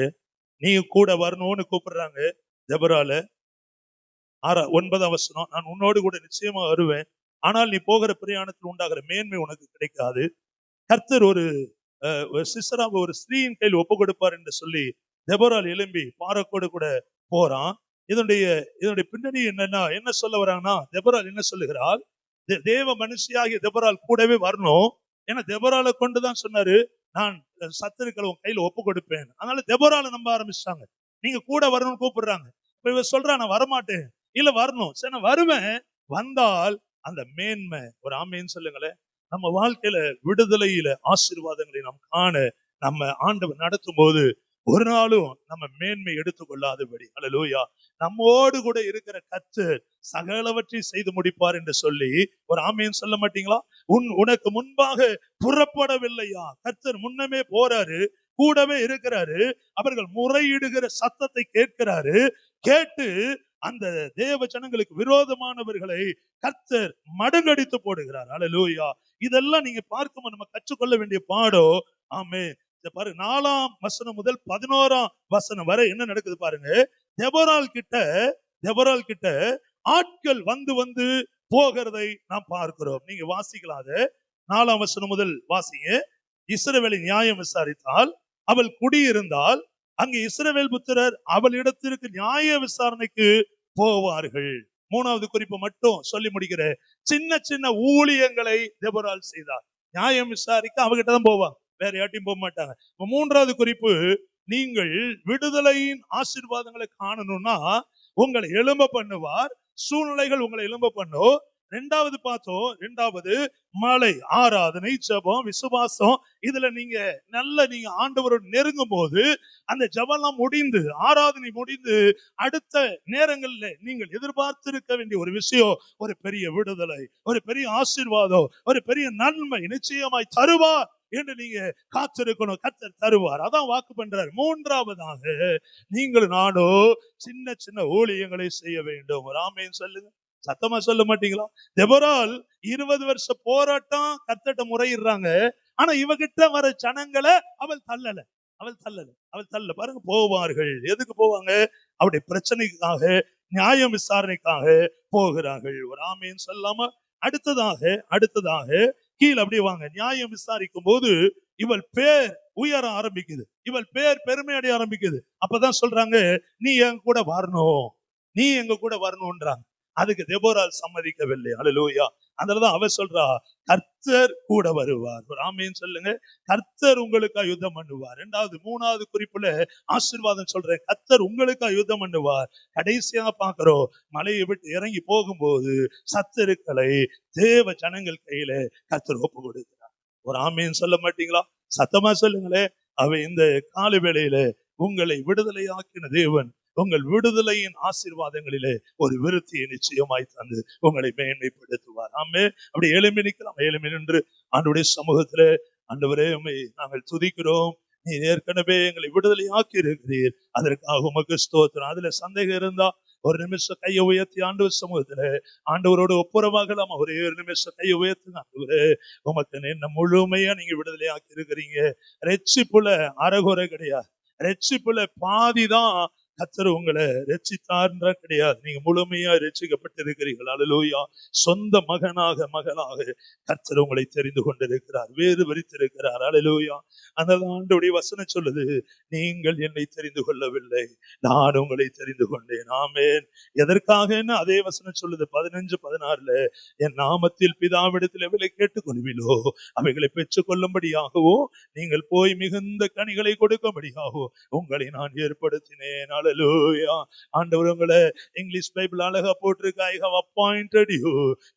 S1: நீ கூட வரணும்னு கூப்பிடுறாங்க தெபொரால. 9ஆம் வசனம், நான் உன்னோடு கூட நிச்சயமா வருவேன், ஆனால் நீ போகிற பிரயாணத்தில் உண்டாகிற மேன்மை உனக்கு கிடைக்காது. கர்த்தர் ஒரு சிசராவை ஒரு ஸ்திரீயின் கையில் ஒப்பு கொடுப்பார் என்று சொல்லி தெபொரால் எழும்பி பாராக்கோடு கூட போறான். இதனுடைய பின்னணி என்னன்னா, என்ன சொல்ல வராங்கன்னா, தெபொரால் என்ன சொல்லுகிறாள், தேவ மனுஷியாகிய தெபொரால் கூடவே வரணும். ஏன்னா தெபொராலை கொண்டுதான் சொன்னாரு, நான் சத்துருக்களை உன் கையில ஒப்பு கொடுப்பேன். அதனால தெபொராலை நம்ப ஆரம்பிச்சிட்டாங்க. நீங்க கூட வரணும்னு கூப்பிடுறாங்க. இப்ப இவ சொல்றா, நான் வரமாட்டேன். இல்ல வரணும். சரி, நான் வருவேன். வந்தால் அந்த மேன்மை. ஒரு ஆமேன்னு சொல்லுங்களேன். நம்ம வாழ்க்கையில விடுதலையில ஆசீர்வாதங்களை நாம் காண நம்ம ஆண்டவர் நடத்தும் போது ஒரு நாளும் நம்ம மேன்மை எடுத்துக்கொள்ளாதபடி. அல்லேலூயா. நம்மோடு கூட இருக்கிற கர்த்தர் சகலவற்றையும் செய்து முடிப்பார் என்று சொல்லி ஒரு ஆமென் சொல்ல மாட்டீங்களா? உனக்கு முன்பாக புறப்படவில்லையா? கர்த்தர் முன்னமே போறாரு, கூடவே இருக்கிறாரு. அவர்கள் முறையிடுகிற சத்தத்தை கேட்கிறாரு. கேட்டு அந்த தேவ ஜனங்களுக்கு விரோதமானவர்களை கர்த்தர் மடங்கடித்து போடுகிறார். அல்லேலூயா. இதெல்லாம் நீங்க பார்க்கும்போது நம்ம கற்றுக்கொள்ள வேண்டிய பாடம். ஆமென். பாரு 4ஆம் வசனம் முதல் 11ஆம் வசனம் வரை என்ன நடக்குது பாருங்க. தெபொராள் கிட்ட ஆட்கள் வந்து வந்து போகிறதை நாம் பார்க்கிறோம். நீங்க வாசிக்கலாம். 4ஆம் வசனம் முதல் வாசிங்க. இஸ்ரவேலின் நியாயம் விசாரித்தால் அவள் குடியிருந்தால் அங்கே இஸ்ரவேல் புத்திரர் அவள் இடத்திற்கு நியாய விசாரணைக்கு போவார்கள். 3வது குறிப்பு மட்டும் சொல்லி முடிக்கிற. சின்ன சின்ன ஊழியங்களை தெபொராள் செய்தார். நியாயம் விசாரிக்க அவகிட்ட தான் போவாங்க, வேற யார்ட்டையும் போக மாட்டாங்க. 3வது குறிப்பு, நீங்கள் விடுதலையின் ஆசீர்வாதங்களை காணணும்னா உங்களை எழும்ப பண்ணுவார், சூழ்நிலைகள் உங்களை எழும்ப பண்ணும். 2வது பார்த்தோம். 2வது மலை, ஆராதனை, ஜெபம், விசுவாசம். இதுல நீங்க ஆண்டவரோடு நெருங்கும் போது அந்த ஜெபம்லாம் முடிந்து, ஆராதனை முடிந்து, அடுத்த நேரங்கள்ல நீங்கள் எதிர்பார்த்திருக்க வேண்டிய ஒரு விஷயம், ஒரு பெரிய விடுதலை, ஒரு பெரிய ஆசீர்வாதம், ஒரு பெரிய நன்மை நிச்சயமாய் தருவார் என்று நீங்க காத்திருக்கணும். கர்த்தர் தருவார். அதான் வாக்கு பண்றார். 3வதாக நீங்கள் நானும் சின்ன சின்ன ஊழியங்களை செய்ய வேண்டும். ஒரு ஆமென் சொல்லுங்க. சத்தமா சொல்ல மாட்டீங்களா? தெபொராள் 20 வருஷ போராட்டம் கர்த்தர்ட்ட முறையிடுறாங்க. ஆனா இவகிட்ட வர ஜனங்களை அவள் தள்ளல. பாருங்க, போவார்கள். எதுக்கு போவாங்க? அவருடைய பிரச்சனைக்காக, நியாய விசாரணைக்காக போகிறார்கள். ஒரு ஆமென் சொல்லாம. அடுத்ததாக கீழே அப்படியே வாங்க. நியாயம் விசாரிக்கும் போது இவள் பேர் உயர ஆரம்பிக்குது, இவள் பேர் பெருமை அடைய ஆரம்பிக்குது. அப்பதான் சொல்றாங்க, நீ எங்க கூட வரணும்ன்றாங்க. அதுக்கு தெபொராள் சம்மதிக்கவில்லை. அல்லேலூயா. அதனாலதான் அவ சொல்றா, கர்த்தர் கூட வருவார். ஒரு ஆமென் சொல்லுங்க. கர்த்தர் உங்களுக்கா யுத்தம் பண்ணுவார். 3வது குறிப்புல ஆசீர்வாதம் சொல்றேன். கர்த்தர் உங்களுக்கா யுத்தம் பண்ணுவார். கடைசியா பாக்குறோம், மலையை விட்டு இறங்கி போகும்போது சத்துருக்களை தேவ ஜனங்கள் கையில கர்த்தர் ஒப்பு கொடுக்கிறார். ஒரு ஆமென் சொல்ல மாட்டீங்களா? சத்தமா சொல்லுங்களே. அவ இந்த காலை வேளையில உங்களை விடுதலையாக்கின தேவன் உங்கள் விடுதலையின் ஆசீர்வாதங்களிலே ஒரு விருத்தியை நிச்சயமாய் தந்து உங்களை மேன்மைப்படுத்துவார். ஆமே. அப்படி எழும்பி நிற்கலாம். எழும்பி நின்று ஆண்டவருடைய சமூகத்துல, ஆண்டவரே உம்மை நாங்கள் துதிக்கிறோம். நீ ஏற்கனவே எங்களை விடுதலையாக்கி இருக்கிறீர், அதற்காக உமக்கு ஸ்தோத்திரம். அதுல சந்தேகம் இருந்தா ஒரு நிமிஷம் கையை உயர்த்தி ஆண்டவர் சமூகத்துல ஆண்டவரோடு ஒப்புரவாகலாம். ஒரே ஒரு நிமிஷம் கையை உயர்த்துங்க. ஆண்டவரே, உமக்கு என்ன முழுமையா நீங்க விடுதலையாக்கி இருக்கிறீங்க. ரட்சிப்புல அறகுறை கிடையாது, ரட்சிப்புல பாதிதான் கர்த்தர் உங்களை ரட்சித்தார்ன்ற கிடையாது. நீங்க முழுமையா ரட்சிக்கப்பட்டிருக்கிறீர்கள். அல்லேலூயா. சொந்த மகனாக மகளாக கர்த்தர் உங்களை தெரிந்து கொண்டிருக்கிறார், வேறு விரித்திருக்கிறார். அல்லேலூயா. அந்த ஆண்டவருடைய வசனம் சொல்லுது, நீங்கள் என்னை தெரிந்து கொள்ளவில்லை, நான் உங்களை தெரிந்து கொண்டேன். ஆமென். எதற்காக அதே வசனம் சொல்லுது 15-16, என் நாமத்தில் பிதாவிடத்தில் எவைகளை கேட்டுக்கொள்வீலோ அவைகளை பெற்றுக் கொள்ளும்படியாகவோ நீங்கள் போய் மிகுந்த கனிகளை கொடுக்கும்படியாகவோ உங்களை நான் ஏற்படுத்தினேன். அல்லேலூயா. ஆண்டவர் உங்களை இங்கிலீஷ் பைபிள் அழகா போட்டிருக்கு, I have appointed you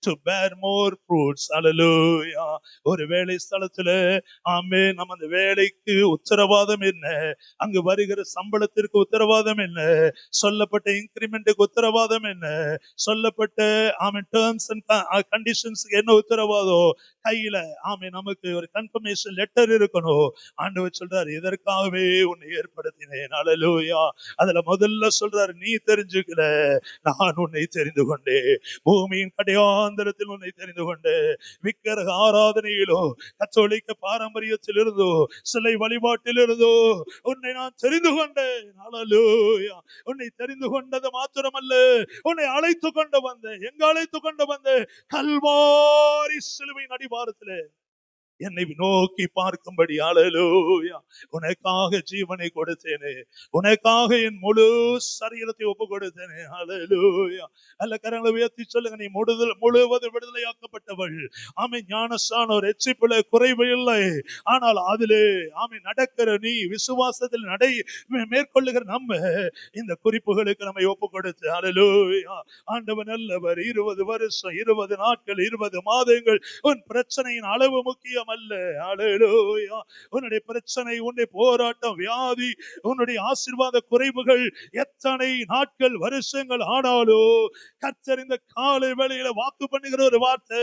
S1: to bear more fruits. அல்லேலூயா. ஒரு வேலை ஸ்தலத்துல ஆமென், நம்ம அந்த வேலைக்கு உத்தரவாதம் என்ன, அங்கு வருகிற சம்பளத்திற்கு உத்தரவாதம் என்ன, சொல்லப்பட்ட இன்கிரிமெண்ட்டுக்கு உத்தரவாதம் என்ன, சொல்லப்பட்ட ஆமென் டர்ம்ஸ் அண்ட் கண்டிஷன்ஸ்க்கு என்ன உத்தரவாதம் கையில ஆமென் நமக்கு ஒரு கன்ஃபர்மேஷன் லெட்டர் இருக்கணும். ஆண்டவர் சொல்றாரு, இதற்காகவே உன்னை ஏற்படுத்தினேன். அல்லேலூயா. அதுல முதல்ல சொல்றாரு, நீ தெரிஞ்சுக்கல, நான் உன்னை தெரிந்து கொண்டேன். பூமியின் கடையாந்தரத்தில் உன்னை தெரிந்து கொண்டேன். விக்கிரக ஆராதனையிலோ கத்தோலிக்க பாரம்பரியத்தில் இருந்தோ சிலை வழிபாட்டில் இருந்தோ உன்னை நான் தெரிந்து கொண்டேன். அல்லேலூயா. உன்னை தெரிந்து கொண்டது மாத்திரமல்ல, உன்னை அழைத்து கொண்டு வந்தேன். எங்க அழைத்து கொண்டு வந்தேன்? கல்வாரி சிலுவையின் அடிவாரத்திலே என்னை நோக்கி பார்க்கும்படி. அல்லேலூயா. உனக்காக ஜீவனை கொடுத்தேனே, உனக்காக என் முழு சரீரத்தை ஒப்பு கொடுத்தேனே. அல்லேலூயா. அல்ல கரங்களை உயர்த்தி சொல்லுங்க, நீ முழுவதும் விடுதலையாக்கப்பட்டவள். ஆமென். ஞானஸ்நானம் ரட்சிப்புல குறைவு இல்லை, ஆனால் அதிலே ஆமென் நடக்கிற நீ விசுவாசத்தில் மேற்கொள்ளுகிற நம்ம இந்த குறிப்புகளுக்கு நம்மை ஒப்பு கொடுத்து. அல்லேலூயா. ஆண்டவர் நல்லவர். 20 வருஷம், 20 நாட்கள், 20 மாதங்கள் உன் பிரச்சனையின் அளவு முக்கியம் அல்ல. ஹல்லேலூயா. உன்னுடைய பிரச்சனை, உன்னுடைய போராட்டம், வியாதி, உன்னுடைய ஆசீர்வாத குறைவுகள் எத்தனை நாட்கள் வருஷங்கள் ஆனாலோ கர்த்தர் இந்த காலை வேளையில வாக்கு பண்ணுகிற ஒரு வார்த்தை,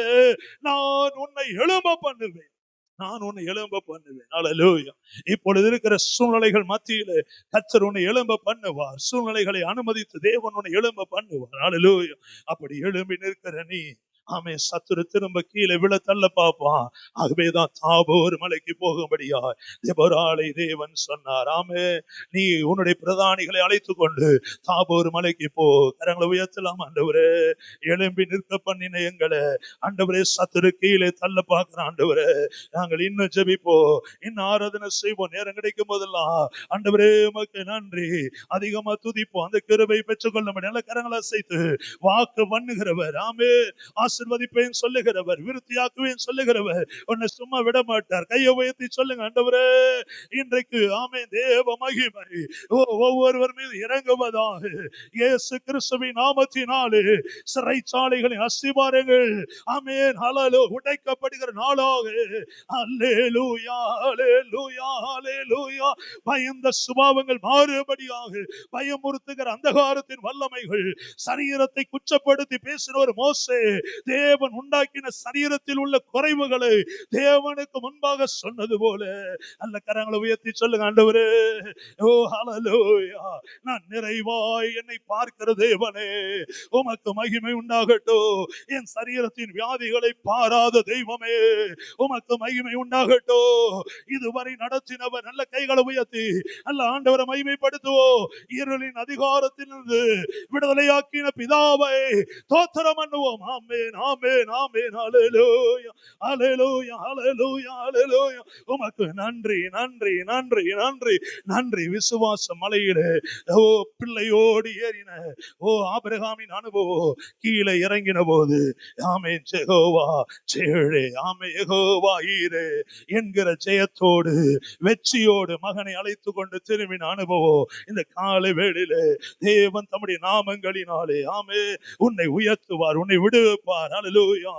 S1: நான் உன்னை எழும்ப பண்ணுவேன். நான் உன்னை எழும்ப பண்ணுவேன். ஹல்லேலூயா. இப்பொழுது இருக்கிற சூழ்நிலைகள் மத்தியிலே கர்த்தர் உன்னை எழும்ப பண்ணுவார். சூழ்நிலைகளை அனுமதித்து தேவன் உன்னை எழும்ப பண்ணுவார். ஹல்லேலூயா. அப்படி எழும்பி நிற்கிற நீ, ஆமே, சத்துரு திரும்ப கீழே விழ தள்ள பார்ப்பான். ஆகவேதான் தாபோர் மலைக்கு போகும்படியா தெபொராளை தேவன் சொன்னார். ஆமே, நீ உன்னுடைய பிரதானிகளை அழைத்துக் கொண்டு தாபோர் மலைக்கு போ. கரங்களை உயர்த்தலாம். ஆண்டவரே, எழும்பி நிற்க பண்ணின எங்களை ஆண்டவரே சத்துரு கீழே தள்ள பார்க்கிற ஆண்டவரே, நாங்கள் இன்னும் ஜெபிப்போம், இன்னும் ஆராதனை செய்வோம். நேரம் கிடைக்கும் போதெல்லாம் ஆண்டவரே உமக்கு நன்றி, அதிகமா துதிப்போம். அந்த கிருபை பெற்றுக்கொள்ள நல்ல கரங்களை அசைத்து வாக்கு பண்ணுகிறவர், ஆமே, ஆசீர்வதிப்பேன் சொல்லுகிறவர், விருத்தியாக்குவேன் சொல்லுகிறவர், உன்னை சும்மா விட மாட்டார். கையை உயர்த்தி சொல்லுங்க, ஆண்டவரே இன்றைக்கு ஆமே தேவ மகிமை ஒவ்வொருவர் மீது இறங்குவதாக. இயேசு கிறிஸ்துவின் நாமத்தினாலே சிறைச்சாலைகளின் அஸ்திபாரங்கள் ஆமென் ஹல்லேலூயா உடைக்கப்படுகிற நாளாக. அல்லேலூயா, அல்லேலூயா, அல்லேலூயா. பயந்த சுபாவங்கள் மாறுபடியாக, பயமுறுத்துகிற அந்தகாரத்தின் வல்லமைகள், சரீரத்தை குற்றப்படுத்தி பேசின ஒரு மோசே தேவன் உண்டாக்கின சரீரத்தில் உள்ள குறைவுகளை தேவனுக்கு முன்பாக சொன்னது போல அல்ல கரங்களை உயர்த்தி சொல்லுங்க, ஆண்டவரே ஓ ஹல்லேலூயா, நான் நிறைவாய் என்னை பார்க்கிற தேவனே உமக்கு மகிமை உண்டாகட்டும். என் சரீரத்தின் வியாதிகளை பாராத தெய்வமே உமக்கு மகிமை உண்டாகட்டும். இதுவரை நடத்தினவர் நல்ல கைகளை உயர்த்தி நல்ல ஆண்டவரை மகிமைப்படுத்துவோம். இருளின் அதிகாரத்திலிருந்து விடுதலையாக்கின பிதாவை தோத்திரம் பண்ணுவோம். ஆமென், ஆமென், ஆமென். ஹல்லேலூயா, ஹல்லேலூயா, ஹல்லேலூயா, ஹல்லேலூயா. உமக்கு நன்றி, நன்றி, நன்றி, நன்றி, நன்றி. விசுவாச மலையிலே ஓ பிள்ளையோடு ஏறின ஓ ஆபிரகாமின் அனுபவம் கீழே இறங்கின போது ஆமென் யெகோவா சேழே, ஆமென் யெகோவா ஈரே என்கிற ஜெயத்தோடு வெற்றியோடு மகனை அழைத்து கொண்டு திரும்பின அனுபவம் இந்த காலை வேளையிலே தேவன் தம்முடைய நாமங்களினாலே ஆமென் உன்னை உயர்த்துவார், உன்னை விடுவிப்பார். ஹல்லேலூயா.